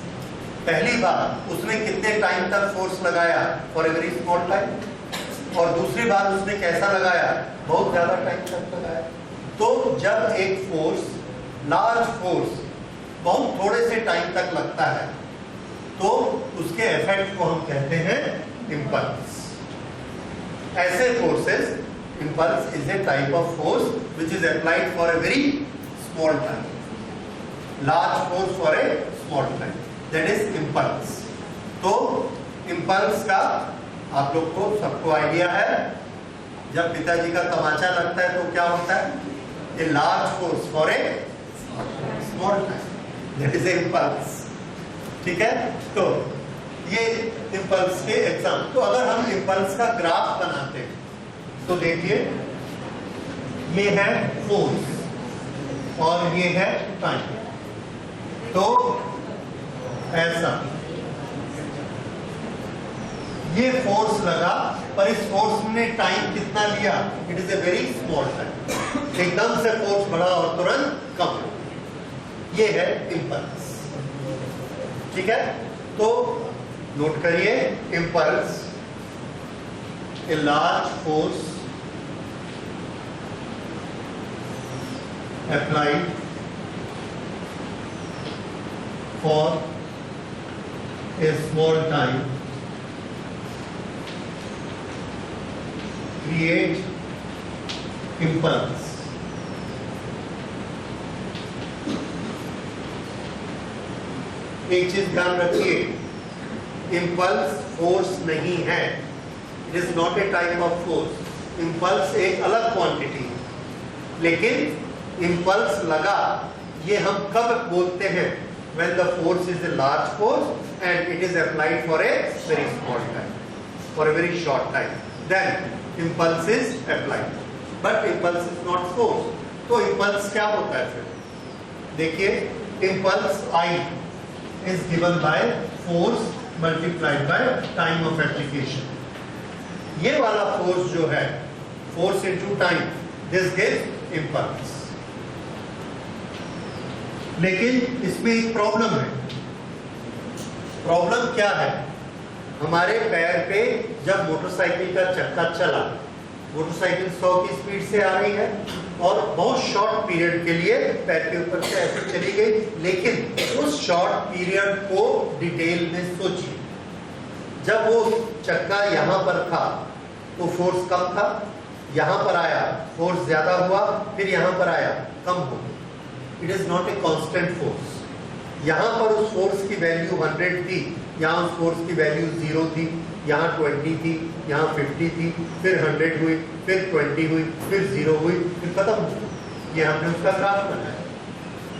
पहली बार उसने कितने टाइम तक फोर्स लगाया? For a very small time. और दूसरी बार उसने कैसा लगाया? बहुत ज्यादा टाइम तक लगाया। तो जब एक फोर्स, लार्ज फोर्स, बहुत थोड़े से टाइम तक लगता है तो उसके इफेक्ट को हम कहते हैं इंपल्स। ऐसे forces, impulse is a type of force which is applied for a very small time. Large force for a small time. That is impulse. तो impulse का आप लोग को सबको आइडिया है, जब पिताजी का तमाचा लगता है तो क्या होता है? A large force for a small time. That is a impulse. ठीक है? तो ये इम्पल्स के एग्जाम। तो अगर हम इम्पल्स का ग्राफ बनाते हैं तो देखिए, ये है फोर्स और ये है टाइम। तो ऐसा ये फोर्स लगा, पर इस फोर्स ने टाइम कितना लिया? It is a very small time. एकदम से फोर्स बढ़ा और तुरंत कम। ये है इम्पल्स, ठीक है? तो नोट करिए, impulse, a large force applied for a small time create impulse. एक चीज ध्यान रखिए, इम्पल्स फोर्स नहीं है, it is not a type of force. Impulse एक अलग क्वांटिटी है, लेकिन इम्पल्स लगा ये हम कब बोलते हैं? when the force is a large force and it is applied for a very small time, for a very short time, then impulse is applied, but impulse is not force. तो impulse क्या होता है फिर? देखिए, impulse I is given by force multiplied by time of application. ये वाला force जो है, force into time, this gives impulse. लेकिन इसमें एक प्रॉब्लम है। प्रॉब्लम क्या है? हमारे पैर पे जब मोटरसाइकिल का चक्का चला, मोटरसाइकिल 100 की स्पीड से आ रही है और बहुत शॉर्ट पीरियड के लिए पैर के ऊपर से ऐसे चली गई, लेकिन उस शॉर्ट पीरियड को डिटेल में सोचिए। जब वो चक्का यहाँ पर था तो फोर्स कम था, यहाँ पर आया फोर्स ज्यादा हुआ, फिर यहाँ पर आया कम हो गया। It is not a constant force. यहाँ पर उस फोर्स की वैल्यू 100 थी, यहाँ उस फोर्स की वैल्यू 0 थी, यहाँ 20 थी, यहाँ 50 थी, फिर 100 हुई, फिर 20 हुई, फिर 0 हुई, फिर खत्म हो गई। ये हमने उसका ग्राफ बनाया।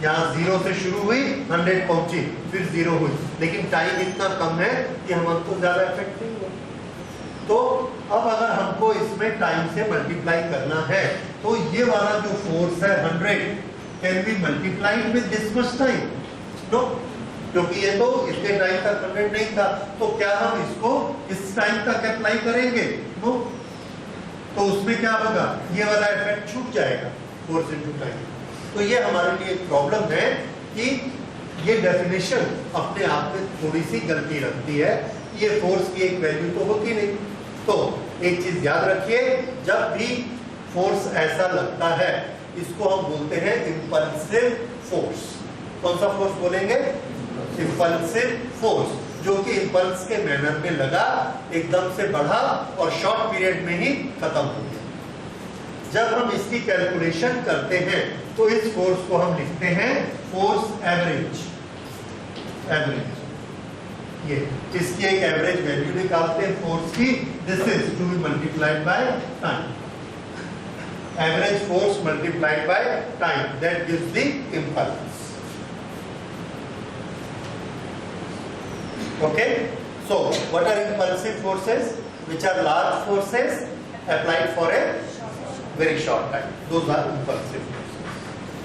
यहाँ 0 से शुरू हुई, 100 पहुंची, फिर 0 हुई, लेकिन टाइम इतना कम है कि हमको ज्यादा इफेक्ट नहीं हुआ। तो अब अगर हमको इसमें टाइम से मल्टीप्लाई करना है तो ये वाला जो फोर्स है 100 can be multiplied with this much time? No, क्योंकि ये तो इतने टाइम तक 100 नहीं था, तो क्या हम इसको इस टाइम तक अप्लाई करेंगे? No, तो उसमें क्या होगा? ये वाला इफेक्ट छूट जाएगा, फोर्स इनटू टाइम। तो ये हमारे लिए एक प्रॉब्लम है कि ये डेफिनेशन अपने आप में थोड़ी सी गलती रखती है। ये फोर्स की एक वैल्यू तो होती नहीं। तो एक चीज याद रखिए, जब भी फोर्स ऐसा लगता है इसको हम बोलते हैं इंपल्सिव फोर्स। कौन सा फोर्स बोलेंगे? इंपल्सिव फोर्स, जो कि इंपल्स के मैनर में लगा, एकदम से बढ़ा और शॉर्ट पीरियड में ही खत्म हो गया। जब हम इसकी कैलकुलेशन करते हैं तो इस फोर्स को हम लिखते हैं फोर्स एवरेज। एवरेज, ये इसकी एक एवरेज वैल्यू निकालते हैं फोर्स की। This is to be multiplied by time. Average force multiplied by time, that gives the impulse. Okay, so what are impulsive forces? Which are large forces applied for a very short time. Those are impulsive forces.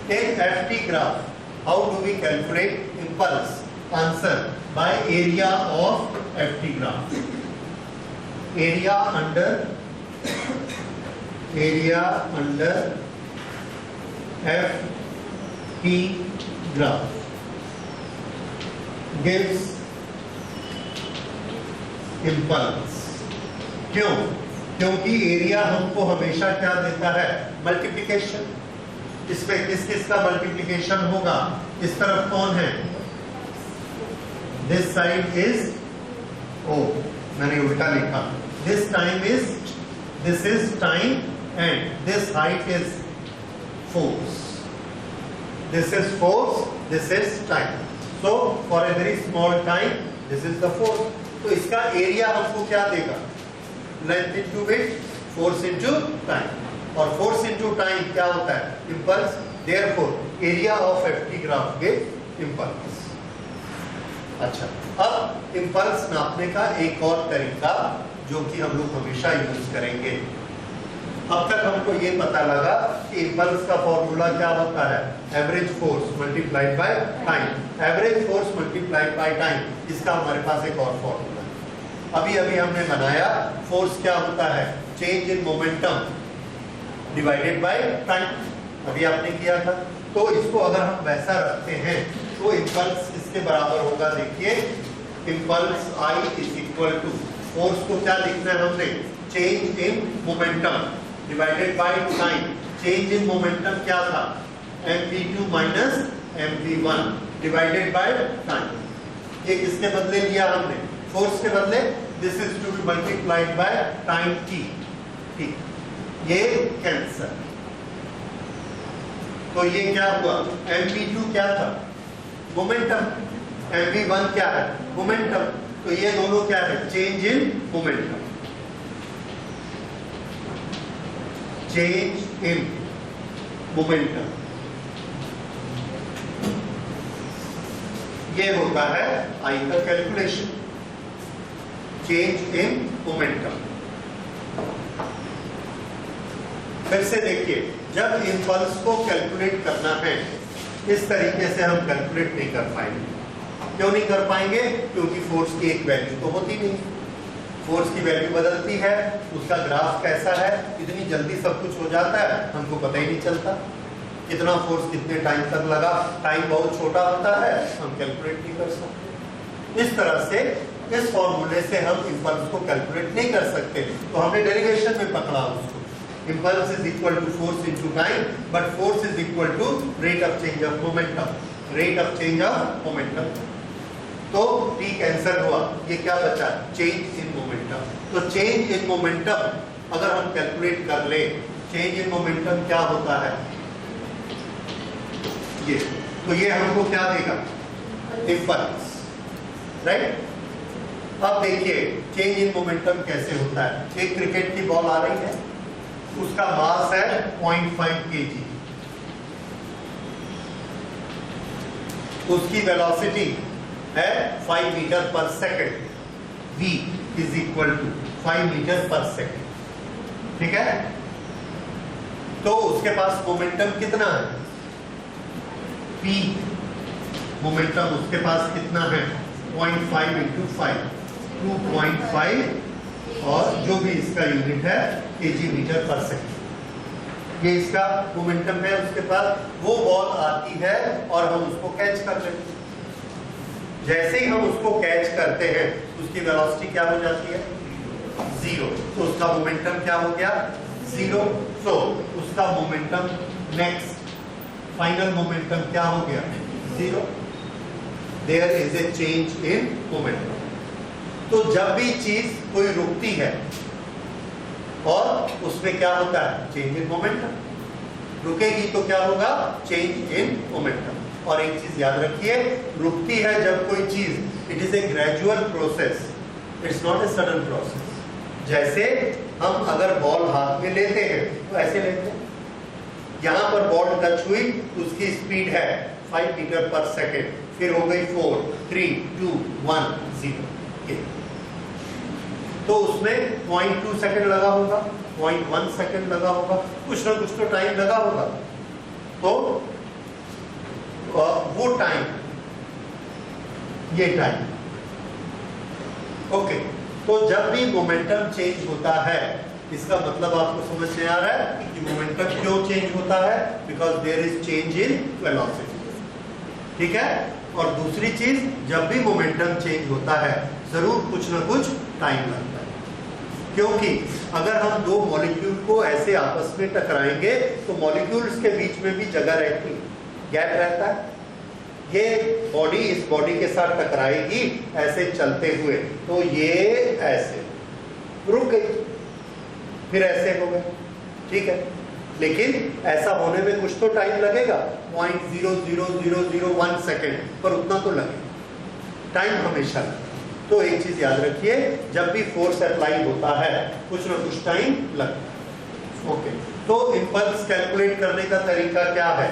Take FT graph. How do we calculate impulse? Answer: by area of FT graph. Area under FT graph gives impulse. क्यों? क्योंकि area हमको हमेशा क्या देता है? Multiplication. इसमें किस किस का मल्टीप्लिकेशन होगा? इस तरफ कौन है? दिस साइड इज ओ, मैंने उल्टा लिखा। This is time and this height is force. This is force, this is time. So for a very small time, this is the force. तो इसका एरिया हमको क्या देगा? Length into width, force into time. और force into time क्या होता है? Impulse. Therefore, area of FT graph gives impulse. अच्छा, अब impulse नापने का एक और तरीका जो कि हम लोग हमेशा यूज करेंगे। अब तक हमको ये पता लगा कि इंपल्स का फॉर्मूला क्या होता है? Average force multiplied by time. Average force multiplied by time, इसका हमारे पास एक और फॉर्मूला है। अभी अभी हमने बनाया, फोर्स क्या होता है? Change in momentum divided by time. अभी आपने किया था। तो इसको अगर हम वैसा रखते हैं तो इंपल्स इसके बराबर होगा। देखिए, impulse I is equal to, force को क्या लिखना है हमने? Change in momentum divided by time. Change in momentum क्या था? mv2 minus mv1 divided by time. ये किसके बदले लिया हमने? फोर्स के बदले। This is to be multiplied by time t। ठीक, ये कैंसर। तो ये क्या हुआ, mv2 क्या था, मोमेंटम, mv1 क्या है, मोमेंटम। तो ये दोनों क्या है, change in momentum, change in momentum. ये होता है आई का कैलकुलेशन, चेंज इन मोमेंटम। फिर से देखिए, जब इंपल्स को कैलकुलेट करना है इस तरीके से हम कैलकुलेट नहीं कर पाएंगे। क्यों नहीं कर पाएंगे, क्योंकि फोर्स की एक वैल्यू तो होती नहीं, फोर्स की वैल्यू बदलती है, उसका ग्राफ कैसा है, इतनी जल्दी सब कुछ हो जाता है, हमको पता ही नहीं चलता कितना फोर्स कितने टाइम तक लगा, टाइम बहुत छोटा होता है, हम कैलकुलेट नहीं कर सकते। इस तरह से इस फॉर्मूले से हम इंपल्स को कैलकुलेट नहीं कर सकते। तो हमने डेरिवेशन में पकड़ा उसको, impulse is equal to force into time, but force is equal to rate of change of momentum, rate of change of momentum। तो T कैंसर हुआ, ये क्या बचा, चेंज इन मोमेंटम। तो चेंज इन मोमेंटम अगर हम कैलकुलेट कर ले, चेंज इन मोमेंटम क्या होता है, ये, तो ये हमको क्या देगा, इंपल्स, राइट। अब देखिए चेंज इन मोमेंटम कैसे होता है। एक क्रिकेट की बॉल आ रही है, उसका मास है 0.5 kg, उसकी वेलोसिटी है 5 meter per second, v is equal to 5 meter per second, ठीक है। तो उसके पास मोमेंटम कितना है, p, मोमेंटम उसके पास कितना है 0.5 इंटू 5, 2.5, और जो भी इसका यूनिट है kg मीटर पर सेकंड, ये इसका मोमेंटम है। उसके पास वो बॉल आती है और हम उसको कैच कर लेते हैं। जैसे ही हम उसको कैच करते हैं उसकी वेलोसिटी क्या हो जाती है, 0। तो उसका मोमेंटम क्या हो गया, 0। तो उसका मोमेंटम नेक्स्ट फाइनल मोमेंटम क्या हो गया, 0। There is a change in momentum. तो जब भी चीज कोई रुकती है और उसमें क्या होता है, चेंज इन मोमेंटम, रुकेगी तो क्या होगा, चेंज इन मोमेंटम। और एक चीज याद रखिए, रुकती है जब कोई चीज, it is a gradual process, it's not a sudden process. जैसे हम अगर बॉल हाथ में लेते हैं तो ऐसे लेते हैं, यहां पर बॉल टच हुई तो उसकी स्पीड है 5 मीटर पर सेकेंड, फिर हो गई 4, 3, 2, 1, 0। तो उसमें 0.2 सेकंड लगा होगा, 0.1 सेकंड लगा होगा, कुछ ना कुछ तो टाइम लगा होगा। तो वो टाइम, ये टाइम, ओके। तो जब भी मोमेंटम चेंज होता है, इसका मतलब आपको समझ में आ रहा है कि मोमेंटम क्यों चेंज होता है, because there is change in velocity, ठीक है। और दूसरी चीज, जब भी मोमेंटम चेंज होता है जरूर कुछ ना कुछ टाइम लगता है, क्योंकि अगर हम दो मॉलिक्यूल को ऐसे आपस में टकराएंगे तो मॉलिक्यूल्स के बीच में भी जगह रहती है, गैप रहता है। ये बॉडी इस बॉडी के साथ टकराएगी ऐसे चलते हुए, तो ये ऐसे रुक गई, फिर ऐसे हो गए, ठीक है। लेकिन ऐसा होने में कुछ तो टाइम लगेगा, 0.00001 सेकेंड, पर उतना तो लगेगा, टाइम हमेशा लगेगा। तो एक चीज याद रखिए, जब भी फोर्स अप्लाई होता है कुछ ना कुछ टाइम लगता है, ओके। तो इंपल्स कैलकुलेट करने का तरीका क्या है,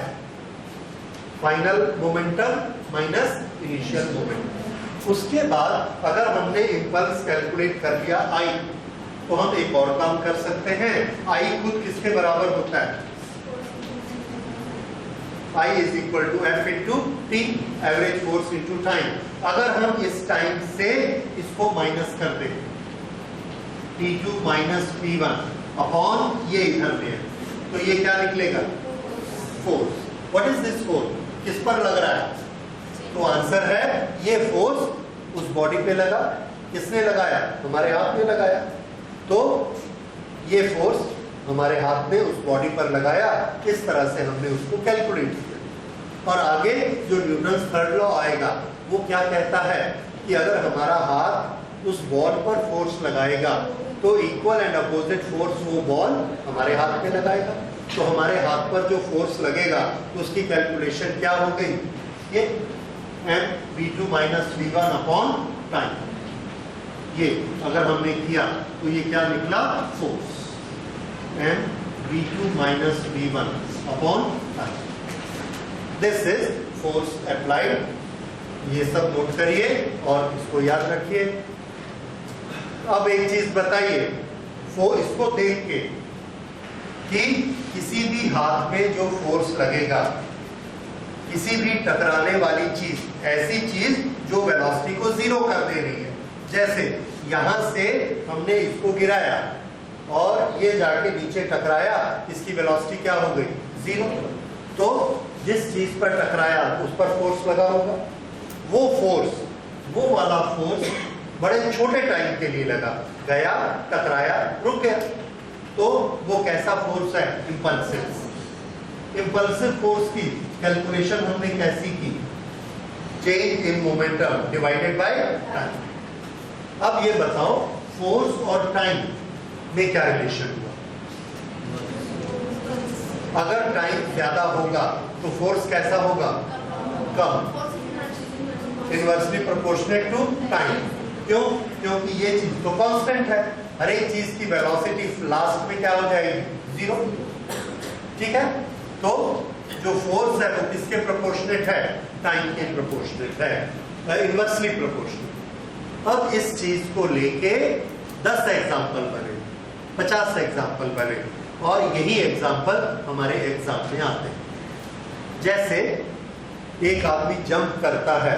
final momentum minus initial momentum. उसके बाद अगर हमने इंपल्स कैलकुलेट कर लिया आई, तो हम एक और काम कर सकते हैं। आई खुद किसके बराबर होता है, I is equal to F into T, average force into time. अगर हम इस टाइम से इसको माइनस कर दें, T2 माइनस P1 अपॉन ये इधर में है, तो ये क्या निकलेगा, force. What is this force, किस पर लग रहा है, तो आंसर है ये फोर्स उस बॉडी पे लगा। किसने लगाया, हमारे हाथ में लगाया, तो ये फोर्स हमारे हाथ में उस बॉडी पर लगाया। इस तरह से हमने उसको कैलकुलेट किया। और आगे जो न्यूटन्स थर्ड लॉ आएगा वो क्या कहता है कि अगर हमारा हाथ उस बॉल पर फोर्स लगाएगा तो इक्वल एंड अपोजिट फोर्स वो बॉल हमारे हाथ में लगाएगा। तो हमारे हाथ पर जो फोर्स लगेगा उसकी कैलकुलेशन क्या हो गई, ये mv2 minus v1 upon time. ये अगर हमने किया तो ये क्या निकला, force mv2 minus v1 upon time. This is force applied. ये सब नोट करिए और इसको याद रखिए। अब एक चीज बताइए, वो इसको देख के कि किसी भी हाथ में जो फोर्स लगेगा, किसी भी टकराने वाली चीज, ऐसी चीज जो वेलोसिटी को जीरो कर दे रही है। जैसे यहां से हमने इसको गिराया और ये जाके नीचे टकराया, इसकी वेलोसिटी क्या हो गई, जीरो। तो जिस चीज पर टकराया उस पर फोर्स लगा होगा, वो फोर्स, वो वाला फोर्स बड़े छोटे टाइम के लिए लगा, गया, टकराया, रुक गया। तो वो कैसा फोर्स है, इंपल्सिव। इंपल्सिव फोर्स की कैलकुलेशन हमने कैसी की, change in momentum divided by time. अब ये बताओ फोर्स और टाइम में क्या रिलेशन हुआ। अगर टाइम ज्यादा होगा तो फोर्स कैसा होगा, कम, इनवर्सली प्रोपोर्शनेट टू टाइम। क्यों, क्योंकि ये चीज तो कांस्टेंट है, हर एक चीज की वेलोसिटी लास्ट में क्या हो जाएगी, जीरो। ठीक है, तो जो फोर्स है वो किसके प्रोपोर्शनेट है, टाइम के प्रोपोर्शनेट है, इनवर्सली प्रोपोर्शनेट। अब इस चीज को लेके 10 एग्जांपल बने, 50 एग्जांपल बने, और यही एग्जांपल हमारे एग्जाम में आते हैं। जैसे एक आदमी जंप करता है,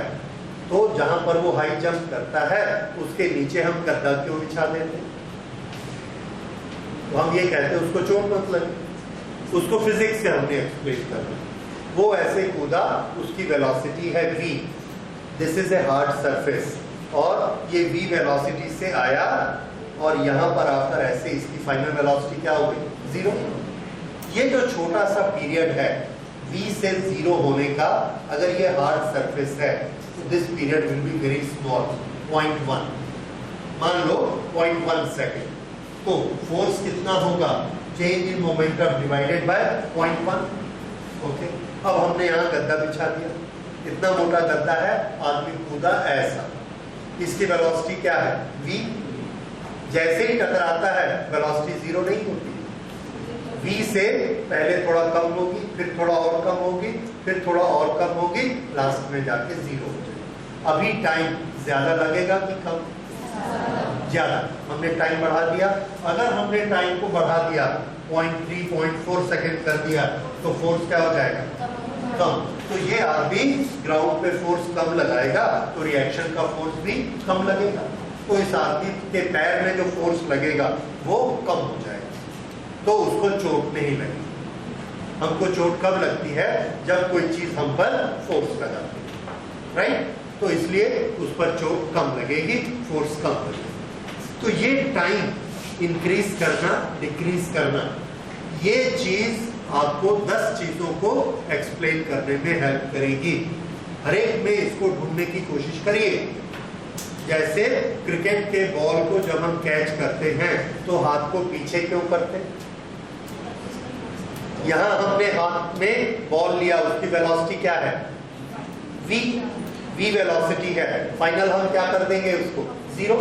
तो जहां पर वो हाई जंप करता है उसके नीचे हम गद्दा क्यों बिछा देते हैं, तो हम ये कहते हैं उसको चोट मत लगे। उसको फिजिक्स से हमने एक्सप्लेन करना। वो ऐसे कूदा, उसकी वेलोसिटी है v, this is a hard surface, और ये v वेलोसिटी से आया और यहाँ पर आकर ऐसे इसकी फाइनल वेलोसिटी क्या हो गई, जीरो। ये जो छोटा सा पीरियड है v से जीरो होने का, अगर ये हार्ड सरफेस है तो this period will be very small, 0.1, मान लो 0.1 सेकेंड। तो फोर्स कितना होगा, change in momentum divided bye 0.1। Okay, अब हमने यहाँ गद्दा बिछा दिया, इतना मोटा गद्दा है, आदमी कूदा ऐसा, इसकी वेलोसिटी क्या है, v। जैसे ही टकराता है वेलोसिटी जीरो नहीं होती, v से पहले थोड़ा कम होगी, फिर थोड़ा और कम होगी, फिर थोड़ा और कम होगी, लास्ट में जाके जीरो हो जाएगी। अभी टाइम ज्यादा लगेगा कि कम, ज्यादा। हमने टाइम बढ़ा दिया, अगर हमने टाइम को बढ़ा दिया 0.3 0.4 सेकेंड कर दिया तो फोर्स क्या हो जाएगा, कम। तो ये आदमी ग्राउंड पे फोर्स कम लगाएगा तो रिएक्शन का फोर्स भी कम लगेगा, तो इस आदमी के पैर में जो फोर्स लगेगा वो कम हो जाएगा, तो उसको चोट नहीं लगेगी। हमको चोट कब लगती है, जब कोई चीज हम पर फोर्स लगाती है, राइट। तो इसलिए उस पर चोट कम लगेगी, फोर्स कम लगेगी। तो ये टाइम इंक्रीज करना, डिक्रीज करना, ये चीज आपको 10 चीजों को एक्सप्लेन करने में हेल्प करेगी। हर एक में इसको ढूंढने की कोशिश करिए। जैसे क्रिकेट के बॉल को जब हम कैच करते हैं तो हाथ को पीछे क्यों करते हैं, यहां हमने हाथ में बॉल लिया, उसकी वेलोसिटी क्या है, v वेलोसिटी है, फाइनल हम क्या कर देंगे उसको, जीरो।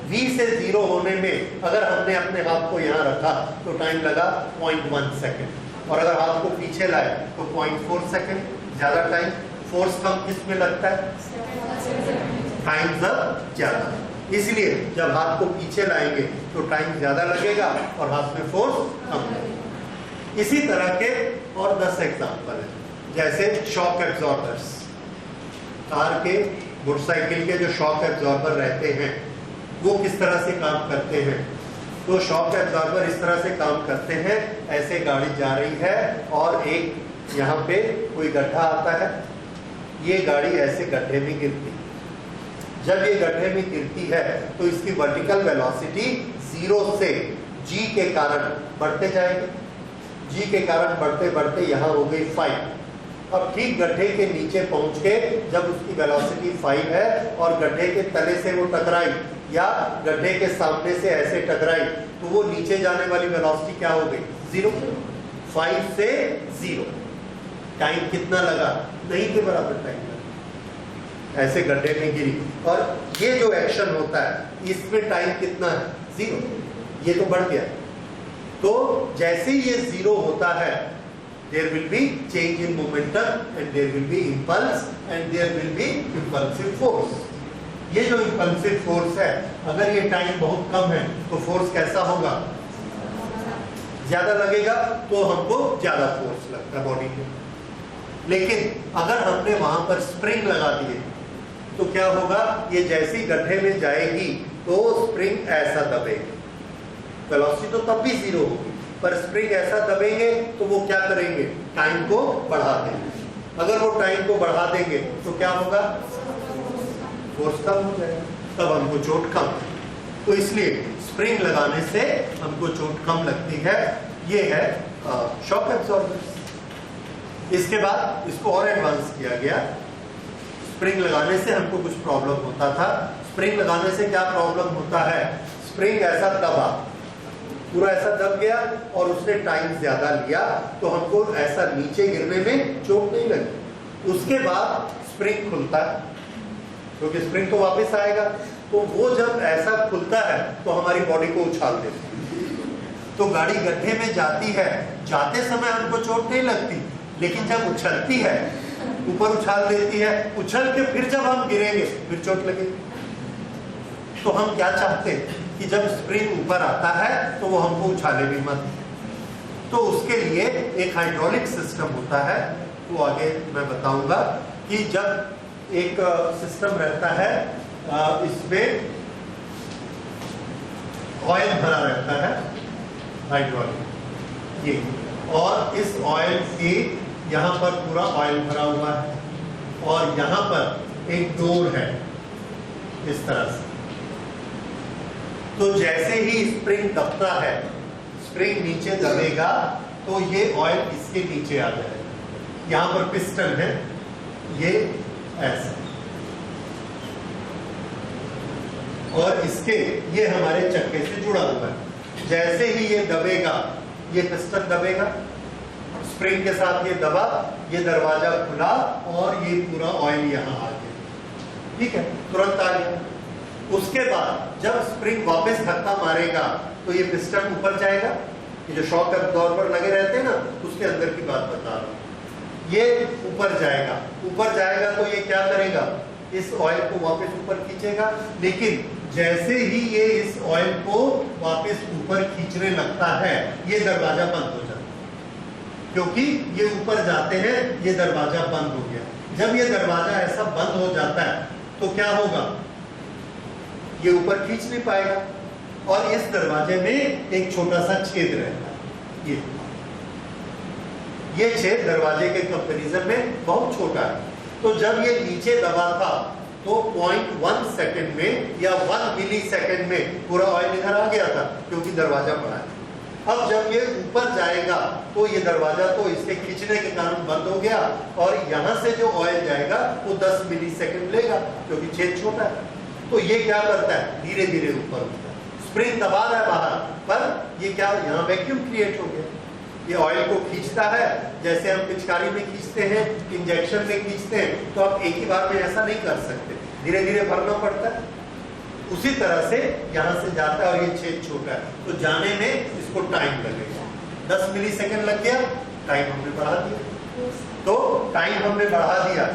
v से जीरो होने में अगर हमने अपने हाथ को यहाँ रखा तो टाइम लगा 0.1 सेकेंड, और अगर हाथ को पीछे लाए तो 0.4 सेकेंड, ज्यादा टाइम। फोर्स कम किस में लगता है, टाइम ज्यादा, इसलिए जब हाथ को पीछे लाएंगे तो टाइम ज्यादा लगेगा और हाथ में फोर्स कम लगेगा। इसी तरह के और 10 एग्जाम्पल है, जैसे शॉक एब्जॉर्बर्स। कार के, मोटरसाइकिल के जो शॉक एब्जॉर्बर रहते हैं वो किस तरह से काम करते हैं, तो शॉक एब्जॉर्बर इस तरह से काम करते हैं, ऐसे गाड़ी जा रही है और एक यहाँ पे कोई गड्ढा आता है, ये गाड़ी ऐसे गड्ढे में गिरती है। जब ये गड्ढे में गिरती है तो इसकी वर्टिकल वेलोसिटी 0 से g के कारण बढ़ते जाएगी, g के कारण बढ़ते बढ़ते यहाँ हो गई 5। अब ठीक गड्ढे के नीचे पहुंच के जब उसकी वेलोसिटी 5 है और गड्ढे के तले से वो टकराई, या गड्ढे के सामने से ऐसे टकराई तो वो नीचे जाने वाली वेलोसिटी क्या हो गई? 0। 5 से 0। टाइम कितना लगा? नहीं के बराबर टाइम लगा। ऐसे गड्ढे में गिरी और ये जो एक्शन होता है इसमें टाइम कितना है? 0। ये तो बढ़ गया। तो जैसे ये 0 होता है there will be change in momentum and there will be impulse and there will be impulsive force। ये जो impulsive force है अगर ये टाइम बहुत कम है तो फोर्स कैसा होगा? ज्यादा लगेगा तो हमको ज्यादा फोर्स लगता है बॉडी में। लेकिन अगर हमने वहां पर स्प्रिंग लगा दिए तो क्या होगा? ये जैसी गड्ढे में जाएगी तो स्प्रिंग ऐसा दबेगी। वेलोसिटी तो तब भी 0 होगी पर स्प्रिंग ऐसा दबेंगे तो वो क्या करेंगे? टाइम को बढ़ा देंगे। अगर वो टाइम को बढ़ा देंगे तो क्या होगा? फोर्स कम हो जाएगा, तब हमको चोट कम। तो इसलिए स्प्रिंग लगाने से हमको चोट कम लगती है। ये है शॉक एब्जॉर्बर्स। इसके बाद इसको और एडवांस किया गया। स्प्रिंग लगाने से हमको कुछ प्रॉब्लम होता था। स्प्रिंग लगाने से क्या प्रॉब्लम होता है? स्प्रिंग ऐसा दबा, पूरा ऐसा दब गया और उसने टाइम ज्यादा लिया तो हमको ऐसा नीचे गिरने में चोट नहीं लगी। उसके बाद स्प्रिंग खुलता है क्योंकि स्प्रिंग तो वापस आएगा, तो वो जब ऐसा खुलता है तो हमारी बॉडी को उछाल देती है। तो गाड़ी गड्ढे में जाती है, जाते समय हमको चोट नहीं लगती, लेकिन जब उछलती है ऊपर उछाल देती है, उछल के फिर जब हम गिरेंगे फिर चोट लगेगी। तो हम क्या चाहते हैं कि जब स्प्रिंग ऊपर आता है तो वो हमको उछाले भी मत। तो उसके लिए एक हाइड्रोलिक सिस्टम होता है, वो आगे मैं बताऊंगा कि जब एक सिस्टम रहता है इसमें ऑयल भरा रहता है, हाइड्रोलिक ये, और इस ऑयल के यहाँ पर पूरा ऑयल भरा हुआ है और यहाँ पर एक डोर है इस तरह से। तो जैसे ही स्प्रिंग दबता है, स्प्रिंग नीचे दबेगा तो ये ऑयल इसके नीचे आ जाएगा। यहाँ पर पिस्टन है, ये ऐसा, और इसके ये हमारे चक्के से जुड़ा हुआ है। जैसे ही ये दबेगा, ये पिस्टन दबेगा, स्प्रिंग के साथ ये दबा, ये दरवाजा खुला और ये पूरा ऑयल यहाँ आ गया। ठीक है, तुरंत आ गया। उसके बाद जब स्प्रिंग वापस धक्का मारेगा तो ये पिस्टन ऊपर जाएगा। ये जो शॉक एब्जॉर्बर लगे रहते हैं ना, उसके अंदर की बात बता रहा हूँ। ये ऊपर जाएगा, ऊपर जाएगा तो ये क्या करेगा? इस ऑयल को वापस ऊपर खींचेगा। लेकिन जैसे ही ये इस ऑयल को वापस ऊपर खींचने लगता है, ये दरवाजा बंद हो जाता है। क्योंकि ये ऊपर जाते हैं, ये दरवाजा बंद हो गया। जब ये दरवाजा ऐसा बंद हो जाता है तो क्या होगा? ये ऊपर खींच नहीं पाएगा और इस दरवाजे में एक छोटा सा छेद रहता है। ये छेद दरवाजे के कंपैरिजन में बहुत छोटा है। तो जब ये नीचे दबा था तो 0.1 सेकंड में या 1 मिली सेकंड में पूरा ऑयल इधर आ गया था, क्योंकि दरवाजा बड़ा है। अब जब ये ऊपर जाएगा तो ये दरवाजा तो इसके खींचने के कारण बंद हो गया और यहाँ से जो ऑयल जाएगा वो 10 मिली सेकंड लेगा, क्योंकि छेद छोटा है। तो ये क्या करता है? धीरे धीरे ऊपर उठता है। स्प्रिंग दबा रहा है बाहर, पर ये क्या, यहाँ वैक्यूम क्रिएट हो गया। ये ऑयल को खींचता है, जैसे हम पिचकारी में खींचते हैं, इंजेक्शन में खींचते हैं, तो आप एक ही बार में ऐसा नहीं कर सकते, धीरे धीरे भरना पड़ता है। उसी तरह से यहाँ से जाता है और ये छेद छोटा है, तो जाने में इसको टाइम लगेगा। 10 मिली सेकेंड लग गया, टाइम हमने बढ़ा दिया। तो टाइम हमने बढ़ा दिया,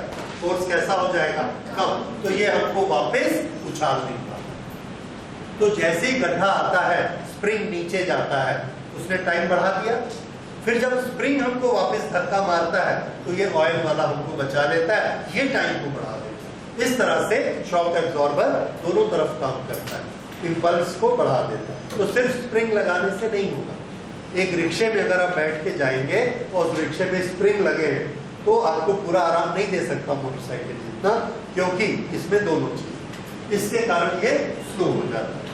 फोर्स कैसा हो जाएगा? कम। तो ये हमको वापस उछाल नहीं पाता। तो जैसे ही गड्ढा आता है, स्प्रिंग नीचे जाता है, उसने टाइम बढ़ा दिया। फिर जब स्प्रिंग हमको वापस धक्का मारता है तो ये ऑयल वाला हमको बचा लेता है, ये टाइम को बढ़ा देता है। इस तरह से शॉक एब्जॉर्बर दोनों तरफ काम करता है, इंपल्स को बढ़ा देता है। तो सिर्फ स्प्रिंग लगाने से नहीं होगा। एक रिक्शे में अगर आप बैठ के जाएंगे और उस रिक्शे में स्प्रिंग लगे हैं तो आपको पूरा आराम नहीं दे सकता मोटरसाइकिल जितना, क्योंकि इसमें दोनों चीज, इसके कारण ये स्लो हो जाता है।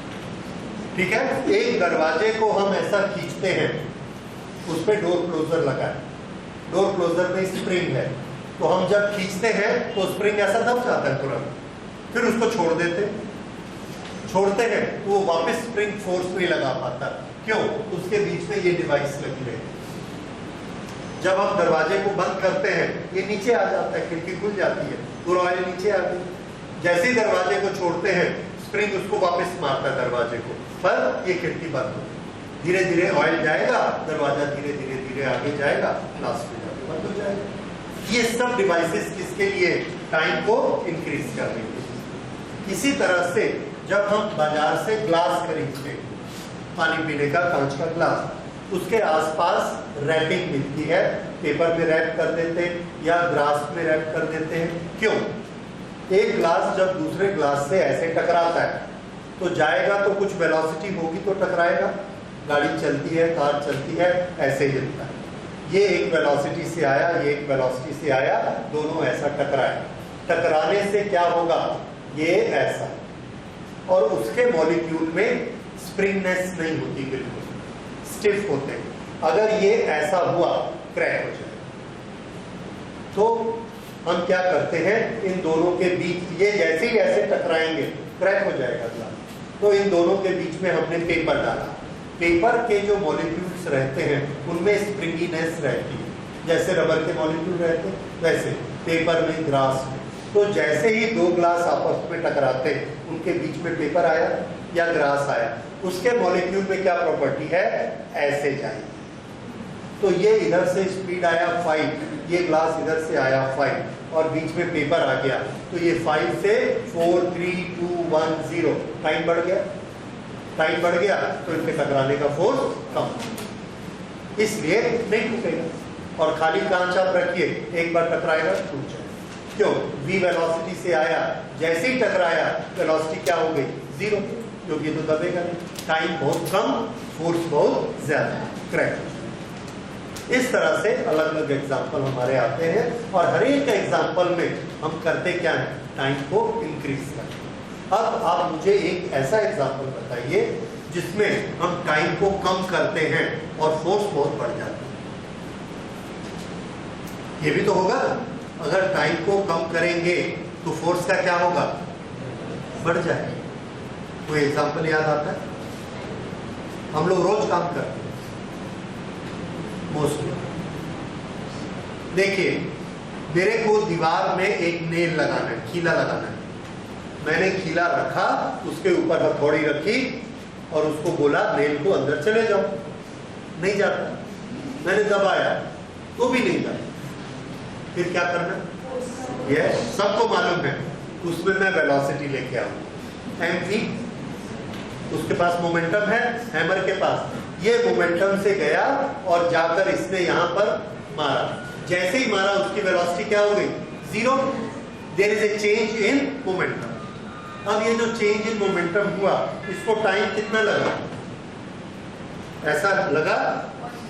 ठीक है, एक दरवाजे को हम ऐसा खींचते हैं, उस पर डोर क्लोजर लगा है, डोर क्लोजर में स्प्रिंग है, तो हम जब खींचते हैं तो स्प्रिंग ऐसा दब जाता है तुरंत, फिर उसको छोड़ देते, छोड़ते हैं तो वो वापस स्प्रिंग फोर्स नहीं लगा पाता। क्यों? उसके बीच में ये डिवाइस लगी रहती है। जब हम दरवाजे को बंद करते हैं ये नीचे आ जाता है, खिड़की खुल जाती है, पूरा ऑयल नीचे आ गई। जैसे ही दरवाजे को छोड़ते हैं स्प्रिंग उसको वापस मारता है दरवाजे को, पर ये खिड़की बंद हो, धीरे धीरे ऑयल जाएगा, दरवाजा धीरे धीरे धीरे आगे जाएगा, लास्ट में जाके बंद हो जाएगा। ये सब डिवाइसेस किसके लिए? टाइम को इंक्रीज करने के लिए। इसी तरह से जब हम बाजार से ग्लास खरीदते हैं, पानी पीने का कांच का ग्लास, उसके आसपास रैपिंग मिलती है, पेपर में रैप कर देते हैं या ग्लास में रैप कर देते हैं। क्यों? एक ग्लास जब दूसरे ग्लास से ऐसे टकराता है तो जाएगा तो कुछ वेलोसिटी होगी तो टकराएगा। गाड़ी चलती है, कार चलती है, ऐसे हिलता है। ये एक वेलोसिटी से आया, ये एक वेलोसिटी से आया, दोनों ऐसा टकराए। टकराने से क्या होगा? ये ऐसा, और उसके मॉलिक्यूल में स्प्रिंगनेस नहीं होती, बिल्कुल स्टिफ होते हैं। अगर ये ऐसा हुआ क्रैक हो जाए। तो हम क्या करते हैं, इन दोनों के बीच, ये जैसे ही ऐसे टकराएंगे क्रैक हो जाएगा ग्लास, तो इन दोनों के बीच में हमने पेपर डाला। पेपर के जो मॉलिक्यूल्स रहते हैं उनमें स्प्रिंगीनेस रहती है, जैसे रबर के मॉलिक्यूल रहते हैं वैसे पेपर में, ग्लास में। तो जैसे ही दो ग्लास आपस में टकराते हैं उनके बीच में पेपर आया या ग्लास आया, उसके मॉलिक्यूल में क्या प्रॉपर्टी है? ऐसे जाएगी। तो ये इधर से स्पीड आया 5, ये ग्लास इधर से आया 5 और बीच में पेपर आ गया, तो ये 5 से 4 3 2 1 0 टाइम बढ़ गया। टाइम बढ़ गया तो इनके टकराने का फोर्स कम, इसलिए नहीं टूटेगा। और खाली कांच आप रखिए, एक बार टकराएगा टूट जाएगा। क्यों? v वेलोसिटी से आया, जैसे ही टकराया वेलोसिटी क्या हो गई? 0, क्योंकि तो दबेगा नहीं। टाइम बहुत कम, फोर्स बहुत ज्यादा, क्रैक। इस तरह से अलग अलग एग्जाम्पल हमारे आते हैं और हर एक एग्जाम्पल में हम करते क्या है? टाइम को इंक्रीज करते हैं। अब आप मुझे एक ऐसा एग्जाम्पल बताइए जिसमें हम टाइम को कम करते हैं और फोर्स बहुत बढ़ जाता है। ये भी तो होगा। अगर टाइम को कम करेंगे तो फोर्स का क्या होगा? बढ़ जाएगा। कोई एग्जाम्पल याद आता है? हम लोग रोज काम करते हैं मोस्टली। देखिए, मेरे को दीवार में एक नेल लगाना है, खीला लगाना है। मैंने खीला रखा, उसके ऊपर हथौड़ी रखी और उसको बोला नेल को अंदर चले जाओ, नहीं जाता। मैंने दबाया तो भी नहीं जाता। फिर क्या करना? ये सबको मालूम है, उसमें मैं वेलोसिटी लेके आऊं mv, उसके पास मोमेंटम है, हैमर के पास। ये मोमेंटम से गया और जाकर इसने यहां पर मारा। जैसे ही मारा उसकी वेलोसिटी क्या हो गई? 0। There is a change in momentum. अब ये जो चेंज इन मोमेंटम हुआ, इसको टाइम कितना लगा? ऐसा लगा।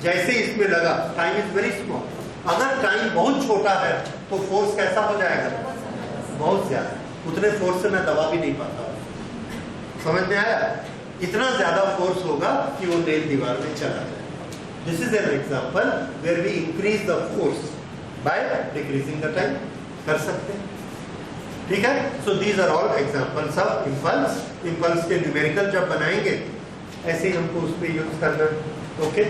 जैसे इसमें लगा, टाइम इज वेरी स्मॉल। अगर टाइम बहुत छोटा है तो फोर्स कैसा हो जाएगा? बहुत ज्यादा। उतने फोर्स से मैं दबा भी नहीं पाता। समझ में आया? इतना ज्यादा फोर्स होगा कि वो नेल दीवार में चला जाए। This is an example where we increase the force by decreasing the time. कर सकते हैं, ठीक है? So these are all examples of impulse. Impulse के न्यूमेरिकल जब बनाएंगे ऐसे ही हमको उस पर यूज करना। ओके।